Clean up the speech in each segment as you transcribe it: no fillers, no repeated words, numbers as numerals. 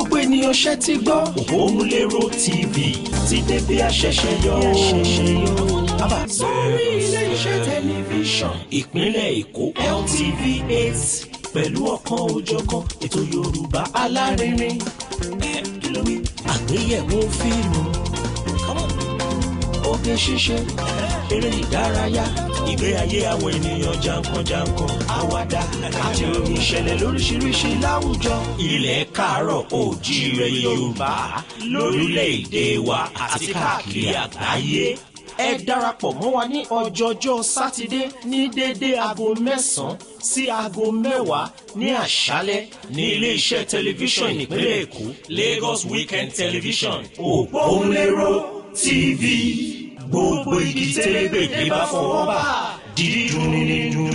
gbogbo ènìyàn ṣe ti gbọ́ ÒpómúléróTV ti dé bí àṣẹ̀ṣẹ̀ yọ. Sórí ilé-iṣẹ́ tẹlifíṣàn ìpínlẹ̀ Èkó LTV8 pẹ̀lú ọ̀kan òjọ̀kan ètò Yorùbá alárinrin. Àgbéyẹ̀wò fíìmù, oge ṣíṣe, eré ìdárayá, ìgbé ayé àwọn ènìyàn jàǹkànjàǹkàn, àwàdà àti ìròyìn ìṣẹ̀lẹ̀ lóríṣiríṣi láwùjọ. Ilẹ̀ káàárọ̀ oòjíire Yorùbá lórílẹ̀‐èdè wa àti káàkiri àgbáyé. Ẹ darapọ̀ mọ́ wa ní ọjọ́jọ́ Sátidé ní dédé aago 9 sí aago 10 ní àṣálẹ́ ní ilé-iṣẹ́ tẹlifíṣàn ìpínlẹ̀ Èkó Lagos Weekend Television ÒpómúléróTV. Gbogbo igi tẹ́lẹ̀gbẹ̀gbẹ̀ bá fọwọ́ bà dídùn ní dùn.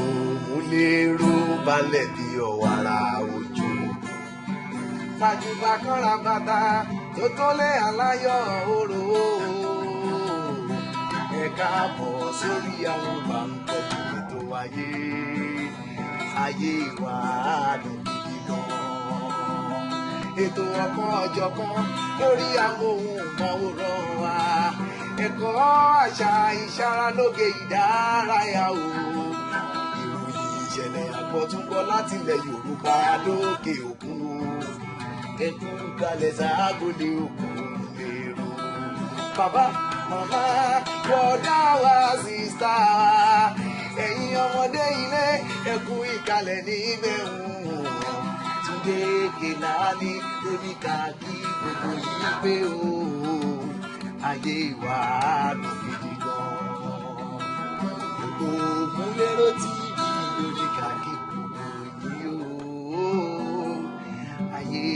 Òpómúléró balẹ̀ bí ọ̀wàrà òjò. Fàjùbà kọ́ra bàtà tó tọ́lé aláyọ̀ òrò. Ẹ káàbọ̀ sórí àwọn bàǹkọ̀ ètò ayé wa dùn gidi gan. Ètò ọ̀kan ọ̀jọ̀kan lórí amóhùnmáwòrán wa. Ẹ̀kọ́ àṣà ìṣaralóge ìdárayá o. Ìròyìn ìṣẹ̀lẹ̀ àgbọ̀túngbọ̀ láti ilẹ̀ Yorùbá lókè òkun. Ẹkún kalẹ̀ sáàgùlé Òpómúléró. Bàbá, màmá, bọ̀dá wa, sísá wa. Ẹ̀yin ọmọdé ilé, ẹkún ìkàlẹ̀ níbẹ̀ wọ̀n. Túndé Kèlání lórí kàkí gbogbo yìí pé o. Ayé wa dùn gidi gan. ՕpómúléróTV lórí kàkí gbogbo yìí o. Ayé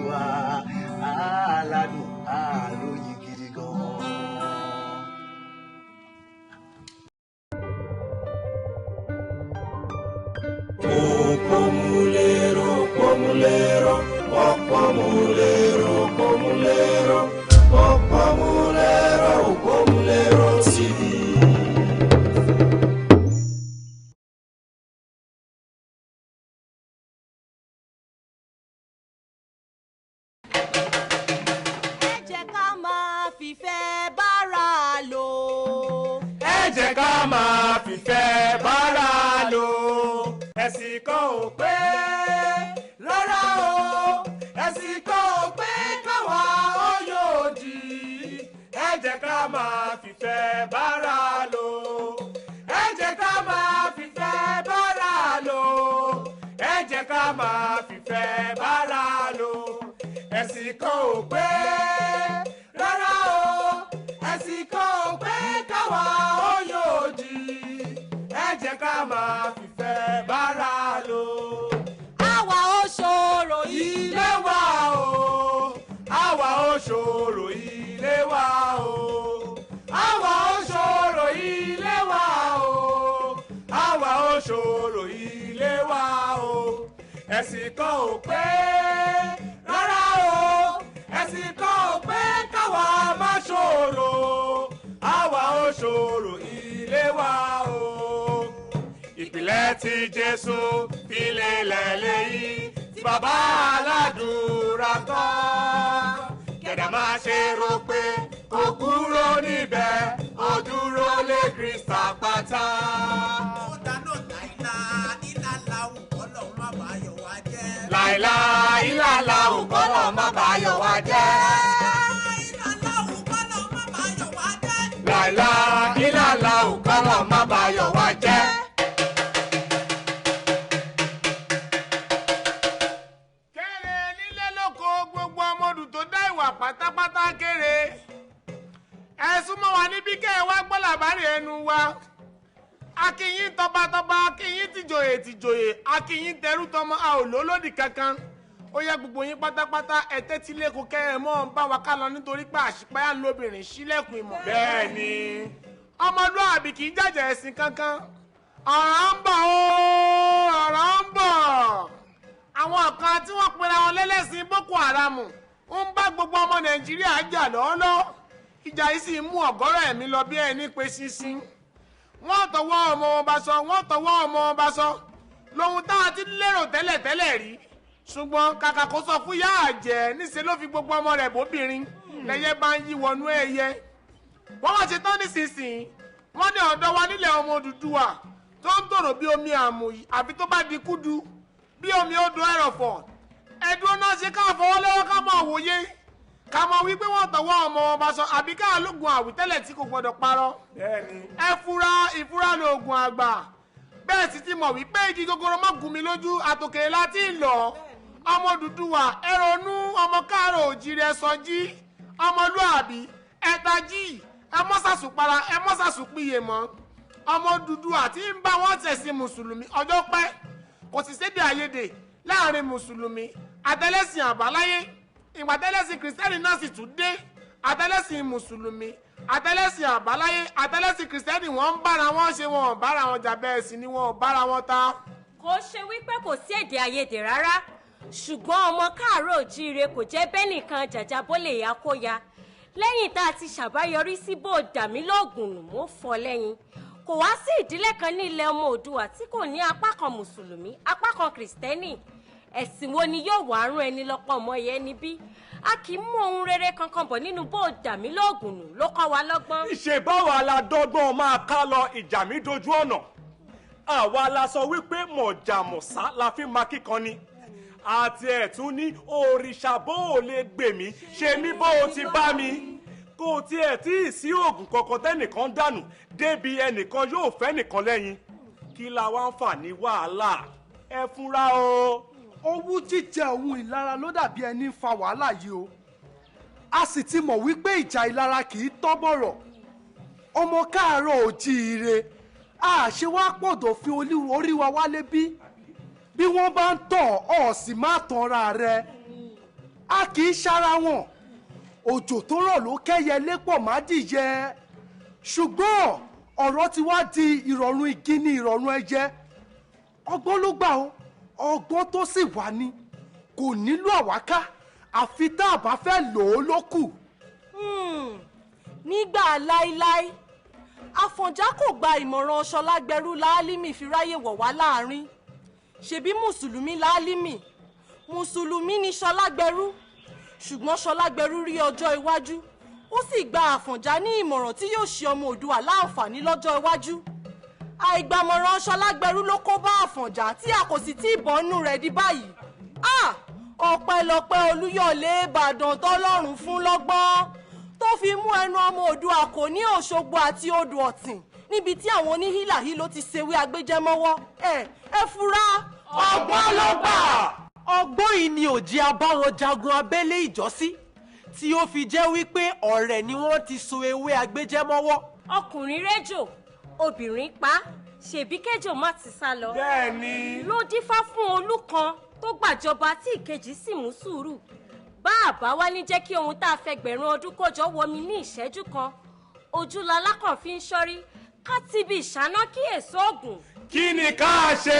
wa aládùn àlóyìn gidi gan. Òpómúléró, Òpómúléró, Òpómúléró, Òpómúléró, Òpómúléró, ՕpómúléróTV. Ẹ jẹ́ ká máa fìfẹ́ bára lò. Ẹ̀sìn kan ò pé rárá o. Ẹ̀sìn kan ò pé káwa ó yòdì. Ẹ jẹ́ ká máa fìfẹ́ bára lò. Ẹ jẹ́ ká máa fìfẹ́ bára lò. Ẹ jẹ́ ká máa fìfẹ́ bára lò. Ẹ̀sìn kan ò pé rárá o. Ẹ̀sìn kan ò pé káwa ó yòdì. Ẹ jẹ́ ká máa fìfẹ́ bára lò. Àwa ó ṣòro Ilé wa o, àwa ó ṣòro ilé wa o. Àwa ó ṣòro ilé wa o. Àwa ó ṣòro ilé wa o. Ẹ̀sìn kan ò pé rárá o. Ẹ̀sìn kan ò pé káwa má ṣòro. Àwa ó ṣòro ilé wa o. Ìpìlẹ̀ tí Jésù fi lélẹ̀ lẹ́yìn tí bàbá aládùúrà kọ́. Kẹ̀dá máa ṣe rò pé kò kúrò níbẹ̀, ó dúró lé Kristi àpáta. Ó dáná ìlàlá òkọ́lọ̀ má bàyọ̀ wá jẹ́. Láìlá ìlàlá òkọ́lọ̀ má bàyọ̀ wá jẹ́. Ìlàlá òkọ́lọ̀ má bàyọ̀ wá jẹ́. Láìlá ìlàlá òkọ́lọ̀ má bàyọ̀ wá jẹ́. Kéré nílé lóko gbogbo ọmọdù tó dá ìwà pátápátá kéré. Ẹ súnmọ́ wa níbí kẹ́ ẹ wá gbọ́ làbárí ẹnu wa. Akínyín tọbatọba, akínyín tìjòyè tìjòyè, akínyín tẹrútọmọ, a ò lólódì kankan. Ó yẹ gbogbo yín pátápátá ẹ tẹ́tí lẹ́kọ̀ọ́ kẹ́ ẹ mọ́ bá wa ká lọ nítorí pé àṣìpáyà lóbìnrin sílẹ̀kùn ìmọ̀. Bẹ́ẹ̀ni, ọmọlúwàbí kì í jàjà ẹ̀sìn kankan. Ọ̀rọ̀ ń bọ̀ o, ọ̀rọ̀ ń bọ̀. àwọn kan tí wọ́n pera wọn lẹ́lẹ́sìn Boko Haram ń bá gbogbo ọmọ Nàìjíríà jà lọ́ọ́lọ́ ìjà yìí sì mú ọ̀gọ́rọ̀ ẹ̀mí lọ bí ẹni pé ṣinṣin wọ́n tọwọ́ ọmọ wọn bá sọ lóhun tá a ti lérò tẹ́lẹ̀ rí ṣùgbọ́n kàkà kó sọ fún yá àjẹ́ níṣẹ́ ló fi gbogbo ọmọ rẹ̀ bóbìnrin lẹ́yẹ bá ń yí wọnú ẹyẹ wọ́n wá ṣe tán nísinsìnyí wọ́n ní ọ̀dọ́ wa nílẹ̀ ọmọ Odùduwà tó ń tòrò bí omi àmùyí àfi tó bá di kúdu bí omi odò ẹ̀rọ̀fọ̀ ẹ̀dùn náà ṣe ká fọwọ́ lọ́wọ́ ká mọ̀ wòye ká mọ̀ wípé wọ́n tọwọ́ ọmọ wọn bá sọ àbí ká lóògùn àwítẹ́lẹ̀ tí kò gbọdọ̀ parọ́ ẹ fura ìfura lóògùn àgbà bẹ́ẹ̀ sì ti mọ̀ wípé igi gogoro má gún mi lójú àtòkèrè láti ń lọ ọmọ Odùduwà ẹ ronú ọmọ káàrọ̀ òjìrì ẹ sọjí ọmọlúàbí ẹ tají ẹ mọ́sàsùpara ẹ mọ́sàsùpìyè mọ́ ọmọ Odùduwà tí ń bá wọn tẹ̀sìn mùsùlùmí ọjọ́ pẹ́ kò sì sédè àyèdè láàrin mùsùlùmí àtẹlẹ́sìn àbáláyé ìgbà tẹ́lẹ́sìn kìrìsìtẹ́nì náà sì tún dé àtẹlẹ́sìn mùsùlùmí àtẹlẹ́sìn àbáláyé àtẹlẹ́sìn kìrìsìtẹ́nì wọ́n ń bára wọn ṣe wọn ò bára wọn jà bẹ́ẹ̀ sì ni wọn ò bára wọn ta. kò ṣe wípé kò sí èdè àìyedè rárá ṣùgbọ́n ọmọ káàárọ̀ òjíire kò jẹ́ bẹ́ẹ̀ nìkan jàjà bó lè yá kó ya lẹ́yìn tá a ti ṣàbáyọrí sí bó dàmí lóògùn nù mọ́ fọ́ lẹ́yìn kò wá sí ìdílé kan ní ilẹ̀ ọmọ Oòduà tí kò ní apá kan mùsùlùmí apá kan kìrìsìtẹ́nì ẹ̀sìn wo ni yóò wá rún ẹni lọ́pọ̀ ọmọ yẹn níbí a kì í mú ohun rere kankan bọ̀ nínú bó dàmí lóògùn nù ló kọ́ wa lọ́gbọ́n. ìṣèbáwa la dọ́gbọ́n máa ká lọ ìjà mi dojú ọ̀nà àwa la sọ wípé mọ̀jàmọ̀sá la fi máa kíkan ni àti ẹ̀tún ní òrìṣà bó o lè gbè mí ṣe mí bó o ti bá mi kò tiẹ̀ tí ì sí oògùn kankan tẹ́nìkan dànù débi ẹnìkan yóò fẹ́ nìkan lẹ́yìn kí la wá ń fà ní wàhálà ẹ fúnra o. owú jíjẹ ohun ìlara ló dàbí ẹni ń fa wàhálà yìí o a sì ti mọ̀ wípé ìjà ìlara kì í tọ́ bọ̀rọ̀ ọmọ káàárọ̀ òjíire a ṣe wá pọ̀dọ̀ fi orí wa wálé bí wọ́n bá ń tọ̀ ọ́ sì má tanra rẹ̀ a kì í ṣara wọn òjò tó rọ̀ ló kẹ́yẹ lépọ̀ má dìyẹ ṣùgbọ́n ọ̀rọ̀ ti wá di ìrọ̀rùn igi ní ìrọ̀rùn ẹyẹ ọgbọ́n ló gbà ó ọgbọ́n tó sì wà ní kò nílò àwáká àfi tá a bá fẹ́ lò ó ló kù. nígbà láíláí Àfọ̀njá kò gba ìmọ̀ràn Ṣọlágbẹrú Láálímì fi ráyè wọ̀ wá láàrin ṣebí mùsùlùmí Láálímì mùsùlùmí ni Ṣọlágbẹrú ṣùgbọ́n Ṣọlágbẹrú rí ọjọ́ iwájú ó sì gba Àfọ̀njá ní ìmọ̀ràn tí yóò ṣe ọmọ Oòduà láǹfààní lọ́jọ́ iwájú àìgbàmọ̀ràn Ṣọlágbẹrú ló kó bá Àfọ̀njá tí a kò sì tí ì bọ́nú rẹ̀ di báyìí ọpẹ́lọpẹ́ Olúyọ̀lé Ìbàdàn tọ́lọ́run fún lọ́gbọ́n tó fi mú ẹnu ọmọ Oòduà kò ní Òṣogbo àti odò Ọ̀tìn níbi tí àwọn oníhìlàhílò ti ṣèwé agbéjẹmọ́wọ́ ẹ fura ọgbọ́n ló gbà. ọgbọ́n yìí ni òjì abáwọn jagun abẹ́lé ìjọ́sí tí ó fi jẹ́ wípé ọ̀rẹ́ ni wọ́n ti so ewé agbéjẹ́mọ́wọ́. ọkùnrin rẹ́jò obìnrin pa ṣèbí kẹjọ má ti sá lọ. bẹ́ẹ̀ni. ló dífá fún olú kan tó gbàjọba tí ìkejì sì mú sùúrù bá àbá wá ní jẹ́ kí ohun tá a fẹ́ gbẹ̀rún ọdún kójọ wọmi ní ìṣẹ́jú kan ojú lalákàn fi ń ṣọ́rí ká ti bí ìṣáná kí èso ògùn. kí ni ká ṣe.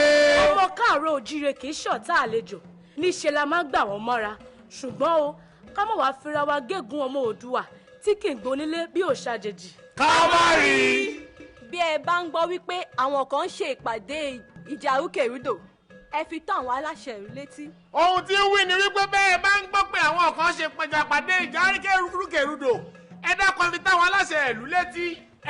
ọmọ káàárọ̀ òjíire kì í ṣọ̀tá àlejò níṣẹ́ la máa ń gbà wọ́n mọ́ra ṣùgbọ́n o ká má wàá fira wa gégùn ọmọ Oòduà tí kì í gbónílé bí òṣàjèjì. ká má rí. bí ẹ bá ń gbọ́ wípé àwọn kan ń ṣe ìpàdé ìjà rúkèrúdò ẹ fi tó àwọn aláṣẹ ìlú létí. ohun tí ń wí ni wípé bẹ́ẹ̀ bá ń gbọ́ pé àwọn kan ṣe pàjápàdé ìjà rúkèrúdò ẹ dákun fi táwọn aláṣẹ ìlú létí.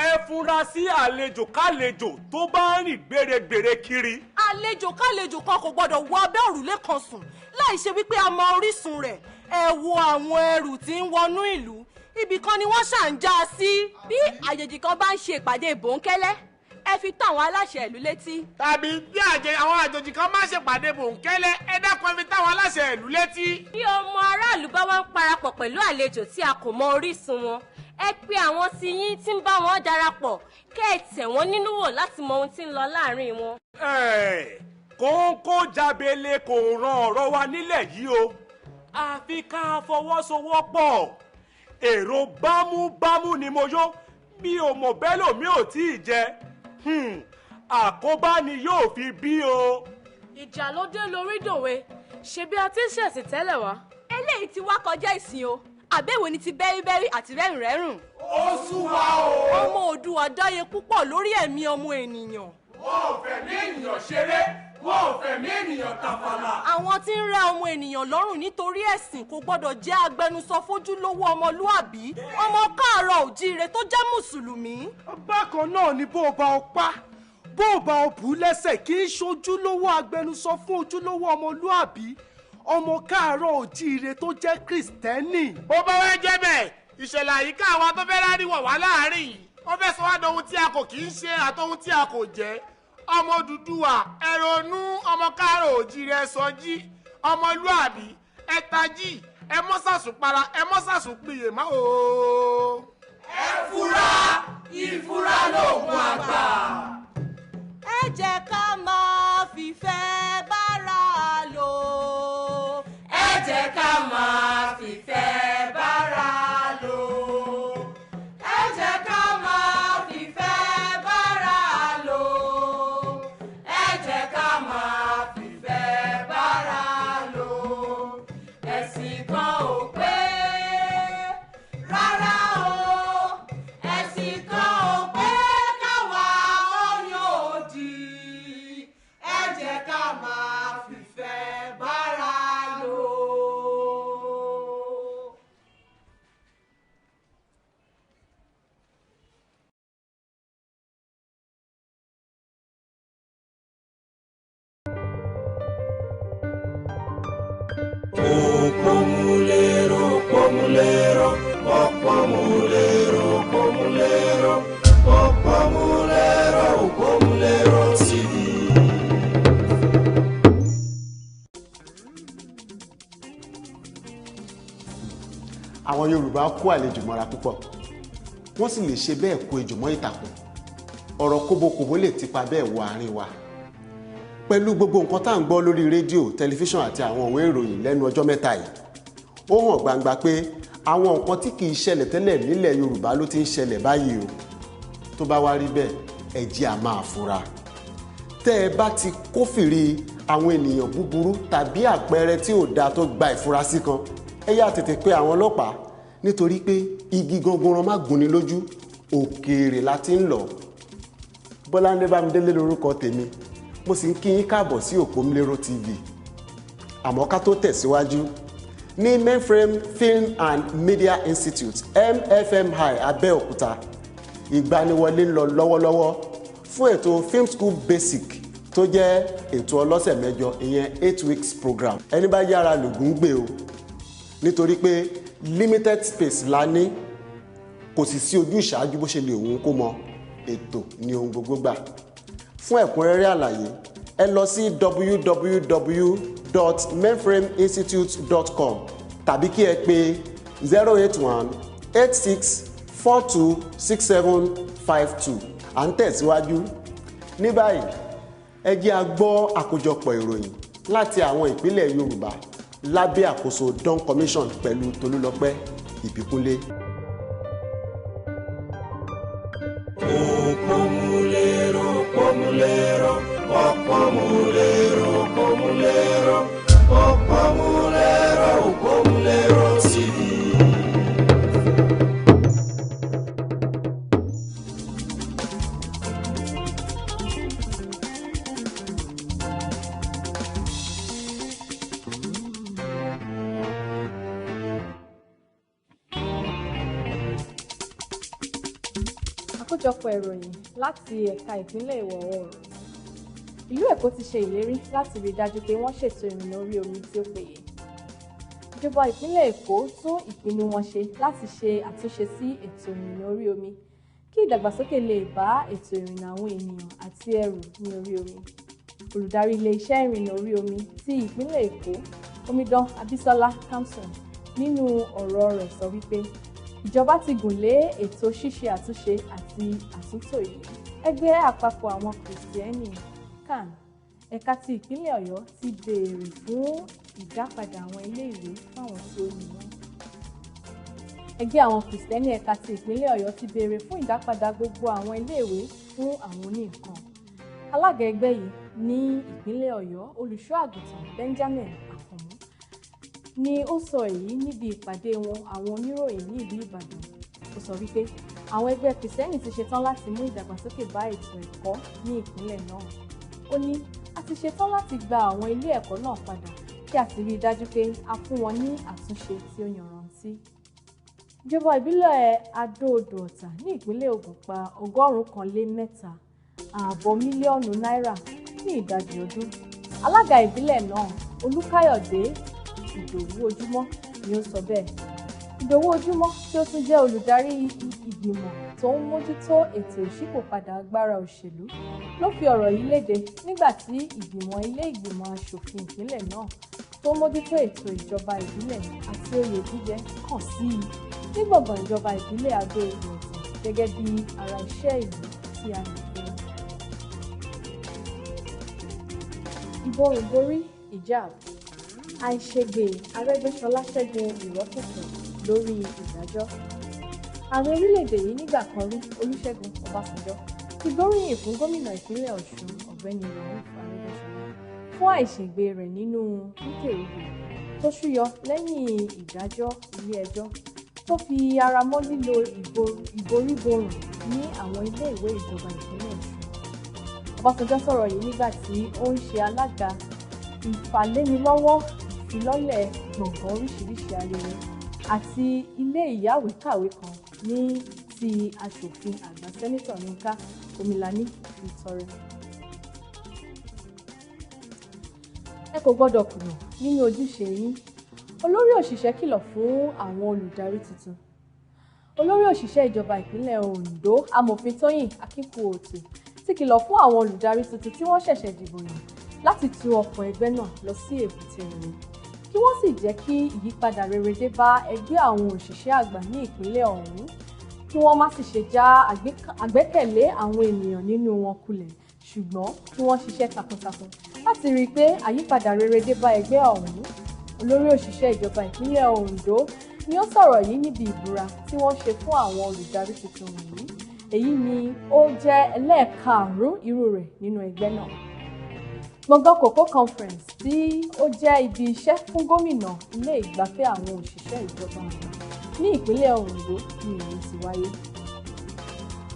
ẹ fura sí àlejò kálejò tó bá ń rìn gbèrègbèrè kiri. àlejò kálejò kan kò gbọdọ̀ wọ abẹ́ òrùlé kan sùn láì ṣe wípé a mọ orísun rẹ̀ ẹ wo àwọn ẹrù tí ń wọnú ìlú ibì kan ni wọ́n ṣà ń já a sí. bí àjèjì kan bá ń ṣe ìpàdé bòńkẹ́lẹ́ ẹ fi tó àwọn aláṣẹ ìlú létí. tàbí bí àwọn àjòjì kan máa ṣèpàdé bòńkẹ́lẹ́ ẹ dákun fi táwọn aláṣẹ ìlú létí. bí ọmọ aráàlú bá wá ń parapọ̀ pẹ̀lú àlejò tí a kò mọ orísun wọn ẹ pe àwọn tí yín tí ń bá wọn darapọ̀ kẹ́ ẹ tẹ̀ wọ́n nínú wò láti mọ ohun tí ń lọ láàrin wọn. kóńkó jábélé kò ran ọ̀rọ̀ wa nílẹ̀ yìí o àfi ká fọwọ́sowọ́pọ̀ èrò bámúbámú ni mo yó bí o mọ̀ bẹ́ẹ̀ lòmí ò tí ì jẹ àkóbá ni yóò fi bí o. ìjà ló dé lórí dòwe ṣebí a ti ń ṣẹ̀sìn tẹ́lẹ̀ wá. eléyìí ti wá kọjá ìsìn o àbẹ̀wò ni ti bẹ́rìbẹ́rì àti rẹ́rùnrẹ́rùn. ó sú wa o. ọmọ Oòduà dáyé púpọ̀ lórí ẹ̀mí ọmọ ènìyàn. wọ́n ò fẹ̀mí ènìyàn ṣeré wọ́n ò fẹ̀mí ènìyàn tàfàlà. àwọn tí ń rẹ́ ọmọ ènìyàn lọ́rùn nítorí ẹ̀sìn kò gbọ́dọ̀ jẹ́ agbẹnusọ fójúlówó ọmọlúàbí ọmọ káàárọ̀ òjíire tó jẹ́ mùsùlùmí. bákan náà ni bó o bá ọ pa bó o bá ọ bù lẹ́sẹ̀ kì í ṣojúlówó agbẹnusọ fún ojúlówó ọmọlúàbí ọmọ káàárọ̀ òjíire tó jẹ́ kristẹni. bó bá wá jẹ́ bẹ́ẹ̀ ìṣẹ̀lẹ̀ àyíká àwọn tó fẹ́ ráríwọ̀ wá láàárín yìí wọ́n fẹ́ sọ wá dohun tí a kò kì í ṣe àtohun tí a kò jẹ́. ọmọ Odùduwà ẹ ronú, ọmọ káàárọ̀ òjíire ẹ sọjí, ọmọlúàbí ẹ tají, ẹ mọ́ sàṣùpara ẹ mọ́ sàṣùpìyè má o. ẹ fura ìfura lóògùn àgbà. ẹ jẹ́ ká máa fìfẹ́ bára lò. ẹ jẹ́ ká máa fìfẹ́ bára lò. ẹ jẹ́ ká máa fìfẹ́ bára lò. ẹ jẹ́ ká máa fìfẹ́ bára lò. ẹ̀sìn kan ò pé rárá o. ẹ̀sìn kan ò pé káwa ó yóò di. ẹ jẹ́ ká máa fìfẹ́ bára lò. ÒpómúléróTV. àwọn Yorùbá kó àlejò mọ́ra púpọ̀ wọ́n sì lè ṣe bẹ́ẹ̀ kó ejò mọ́ ìtàkùn ọ̀rọ̀ kóbókòbó lè tipa bẹ́ẹ̀ wọ àárín wa pẹ̀lú gbogbo nǹkan tá à ń gbọ́ lórí rédíò tẹlifíṣàn àti àwọn ìwé ìròyìn lẹ́nu ọjọ́ mẹ́ta yìí ó hàn gbangba pé àwọn nǹkan tí kì í ṣẹlẹ̀ tẹ́lẹ̀ nílẹ̀ Yorùbá ló ti ń ṣẹlẹ̀ báyìí o tó bá wá rí bẹ́ẹ̀ ẹ jẹ́ á máa fura tẹ́ ẹ bá ti kófìrí àwọn ènìyàn búburú tàbí àpẹẹrẹ tí ò dáa tó gba ìfurasí kan ẹ yá tètè pé àwọn ọlọ́pàá nítorí pé igi gangan má gúnni lójú òkèèrè la ti ń lọ. Bọ́láńlé Bámidélé lórúkọ tèmi mo sì ń kí yín káàbọ̀ sí ÒpómúléróTV àmọ́ ká tó tẹ̀síwájú ní Mainframe Film and Media Institute MFMI Abẹ́òkúta ìgbaniwọlé ń lọ lọ́wọ́lọ́wọ́ fún ètò Film School Basic tó jẹ́ ètò ọlọ́sẹ̀ mẹ́jọ ìyẹn 8 weeks program ẹni bá yára lògùn gbé o nítorí pé limited space la ní kò sì sí ojú ìṣáájú bó ṣe lè òun kó mọ ètò ní ohun gbogbo gbà fún ẹ̀kúnrẹ́rẹ́ àlàyé ẹ lọ sí www.mainframeinstitute.com tàbí kí ẹ pè 081-8642-6752 à ń tẹ̀síwájú ní báyìí ẹ jẹ́ a gbọ́ àkójọpọ̀ ìròyìn láti àwọn ìpínlẹ̀ Yorùbá lábẹ́ àkóso Dawn Commission pẹ̀lú Tolúlọpẹ́ Ìbíkúnlé. ΟpómúléróTV. Àkójọpọ̀ ìròyìn láti ẹ̀ka ìpínlẹ̀ Ìwọ̀ Oòrùn. Ìlú Èkó ti ṣe ìlérí láti rí dájú pé wọ́n ṣètò ìrìnnà orí omi tí ó péye. Ìjọba ìpínlẹ̀ Èkó tún ìpinnu wọn ṣe láti ṣe àtúnṣe sí ètò ìrìnnà orí omi kí ìdàgbàsókè lè bá ètò ìrìnnà àwọn ènìyàn àti ẹrù ní orí omi. Olùdarí ilé-iṣẹ́ ìrìnnà orí omi ti ìpínlẹ̀ Èkó, Omidan Abisola Kamson, nínú ọ̀rọ̀ rẹ̀ sọ wípé ìjọba ti gùn lé ètò ṣíṣe àtúnṣe àti àtúntò yìí. Ẹgbẹ́ àpapọ̀ àwọn Kìrìsìtẹ́nì CAN ẹ̀ka ti ìpínlẹ̀ Ọ̀yọ́ ti béèrè fún ìdápadà àwọn ilé-ìwé fáwọn tí ó ní wọn. Ẹgbẹ́ àwọn Kìrìsìtẹ́nì ẹ̀ka ti ìpínlẹ̀ Ọ̀yọ́ ti béèrè fún ìdápadà gbogbo àwọn ilé-ìwé fún àwọn oníǹkan. Alága ẹgbẹ́ yìí ní ìpínlẹ̀ Ọ̀yọ́, Olùṣọ́-àgùntàn Benjamin Akànmú, ni ó sọ èyí níbi ìpàdé wọn àwọn oníròyìn ní ìlú Ìbàdàn. Ó sọ wípé àwọn ẹgbẹ́ Kìrìsìtẹ́nì ti ṣetán láti mú ìdàgbàsókè bá ètò ẹ̀kọ́ ní ìpínlẹ̀ náà. Ó ní a ti ṣetán láti gba àwọn ilé ẹ̀kọ́ náà padà kí a sì rí i dájú pé a fún wọn ní àtúnṣe tí ó yanrantí. Ìjọba ìbílẹ̀ Adó-Odò Ọ̀tà ní ìpínlẹ̀ Ògùn pa 103.3 mílíọ̀nù náírà ní ìdajì ọdún. Alága ìbílẹ̀ náà Olúkáyọ̀dé Ìdòwú Ojúmọ́ ni ó sọ bẹ́ẹ̀. Ìdòwú Ojúmọ́ tí ó tún jẹ́ olùdarí ìgbìmọ̀ tó ń mójútó ètò ìṣípòpadà agbára òṣèlú ló fi ọ̀rọ̀ yìí léde nígbà tí ìgbìmọ̀ ilé ìgbìmọ̀ aṣòfin ìpínlẹ̀ náà tó mójútó ètò ìjọba ìbílẹ̀ àti oyè jíjẹ kàn sí i ní gbọ̀ngàn ìjọba ìbílẹ̀ Adó-Odò Ọ̀tà gẹ́gẹ́ bí ara iṣẹ́ ìlú tí a yàn fún. Ìborùnborí hijab, àìṣègbè Arẹ́gbẹ́ṣọlá ṣẹ́gun ìrọ́kẹ̀kẹ̀ lórí ìdájọ́. Ààrẹ orílẹ̀-èdè yìí nígbà kan rí Olúṣẹ́gun Ọbásanjọ́ ti gbóríyìn fún gómìnà ìpínlẹ̀ Ọ̀ṣun ọ̀gbẹ́ni Rauf Arẹ́gbẹ́ṣọlá fún àìṣègbè rẹ̀ nínú rúkèrúdò tó ṣúyọ lẹ́yìn ìdájọ́ ilé-ẹjọ́ tó fi ara mọ́ lílo ìboríborùn ní àwọn ilé-ìwé ìjọba ìpínlẹ̀ Ọ̀ṣun. Ọbásanjọ́ sọ̀rọ̀ yìí nígbà tí ó ń ṣe alága ìfàlénilọ́wọ́ ìfilọ́lẹ̀ gbọ̀ngàn oríṣiríṣi ayẹyẹ àti ilé ìyáwèékàwé kan ní ti aṣòfin àgbà sẹ́nítọ̀ Yínká Omilani fi tọrẹ. Ẹ kò gbọ́dọ̀ kùnà nínú ojúṣe yín. Olórí òṣìṣẹ́ kìlọ̀ fún àwọn olùdarí tuntun. Olórí òṣìṣẹ́ ìjọba ìpínlẹ̀ Ondo Amòfin Tóyìn Akínkùòtù ti kìlọ̀ fún àwọn olùdarí tuntun tí wọ́n ṣẹ̀ṣẹ̀ dìbò yàn láti tu ọkọ̀ ẹgbẹ́ náà lọ sí èbúté rere kí wọ́n sì jẹ́ kí ìyípadà rere dé bá ẹgbẹ́ àwọn òṣìṣẹ́ àgbà ní ìpínlẹ̀ ọ̀hún kí wọ́n má sì ṣe já àgbẹ́kẹ̀lé àwọn ènìyàn nínú wọn kulẹ̀ ṣùgbọ́n kí wọ́n ṣiṣẹ́ takuntakun láti rí i pé àyípadà rere dé bá ẹgbẹ́ ọ̀hún. Olórí òṣìṣẹ́ ìjọba ìpínlẹ̀ Ondo ni ó sọ̀rọ̀ yìí níbi ìbúra tí wọ́n ṣe fún àwọn olùdarí tuntun wọ̀nyí. Èyí ni ó jẹ́ ẹlẹ́ẹ̀karùn-ún irú rẹ̀ nínú ẹgbẹ́ náà. Gbọ̀ngàn Kòkó Conference tí ó jẹ́ ibi iṣẹ́ fún gómìnà ilé ìgbafẹ́ àwọn òṣìṣẹ́ ìjọba àgbà ní ìpínlẹ̀ Ondo ni èyí ti wáyé.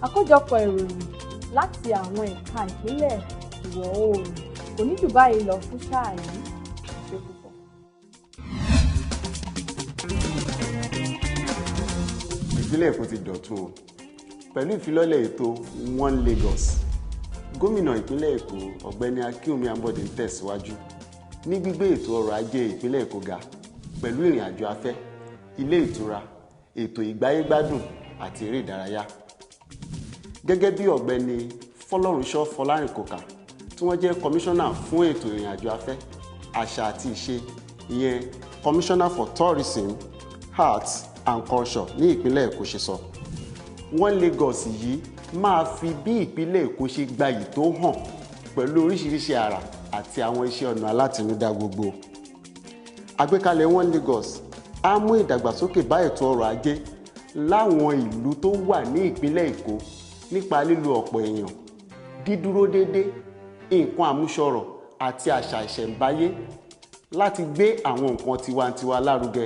Àkójọpọ̀ ìròyìn láti àwọn ẹ̀ka ìpínlẹ̀ ìwọ̀ oòrùn kò ní jù báyìí lọ fún sáà yìí. Ṣé púpọ̀. Ìpínlẹ̀ Èkó ti dọ̀tun o pẹ̀lú ìfilọ́lẹ̀ ètò One Lagos. Gómìnà ìpínlẹ̀ Èkó ọ̀gbẹ́ni Akínwùmí Ambode ń tẹ̀síwájú ní gbígbé ètò ọrọ̀ ajé ìpínlẹ̀ Èkó ga pẹ̀lú ìrìn àjò afẹ́, ilé ìtura, ètò ìgbáyégbádùn àti eré ìdárayá. Gẹ́gẹ́ bí ọ̀gbẹ́ni Fọlọ́runṣọ́ Fọlárìnkòkà tí wọ́n jẹ́ kọmíṣánná fún ètò ìrìn àjò afẹ́, àṣà àti ìṣe, ìyẹn Commissioner for Tourism, Arts and Culture ní ìpínlẹ̀ Èkó ṣe sọ. One Lagos yìí máa fi bí ìpínlẹ̀ Èkó ṣe gbayì tó hàn pẹ̀lú oríṣiríṣi àrà àti àwọn iṣẹ́ ọnà alátinúdá gbogbo. Àgbékalẹ̀ One Lagos á mú ìdàgbàsókè bá ètò ọrọ̀ ajé láwọn ìlú tó wà ní ìpínlẹ̀ Èkó nípa lílo ọ̀pọ̀ èèyàn, dídúró déédé, nǹkan àmúṣọrọ̀ àti àṣà ìṣẹ̀ǹbáyé láti gbé àwọn nǹkan tiwantiwa lárugẹ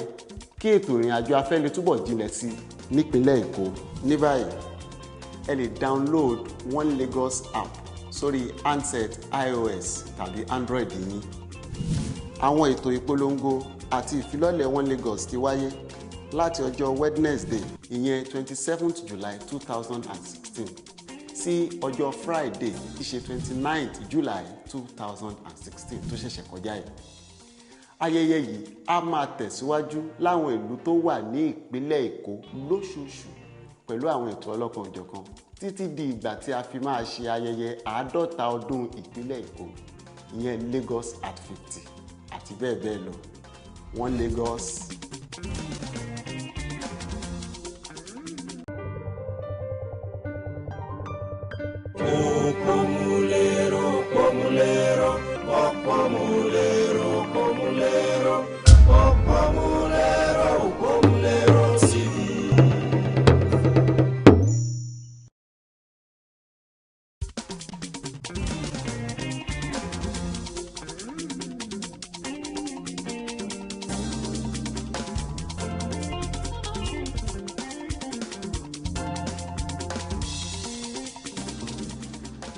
kí ètò ìrìn àjò afẹ́ lè túbọ̀ jinlẹ̀ sí nípínlẹ̀ Èkó. Ní báyìí ẹ lè download One Lagos app sórí handset iOS tàbí Android yín. Àwọn ètò ìpolongo àti ìfilọ́lẹ̀ One Lagos ti wáyé láti ọjọ́ Wednesday ìyẹn 27th July 2016 sí ọjọ́ Friday ìṣe 29th July 2016 tó ṣẹ̀ṣẹ̀ kọjá yìí. Ayẹyẹ yìí á máa tẹ̀síwájú láwọn ìlú tó wà ní ìpínlẹ̀ Èkó lóṣooṣù pẹ̀lú àwọn ètò ọlọ́kan-ò-jọ̀kan títí di ìgbà tí a fi máa ṣe ayẹyẹ 50 ọdún ìpínlẹ̀ Èkó ìyẹn Lagos at 50 àti bẹ́ẹ̀ bẹ́ẹ̀ lọ. One Lagos.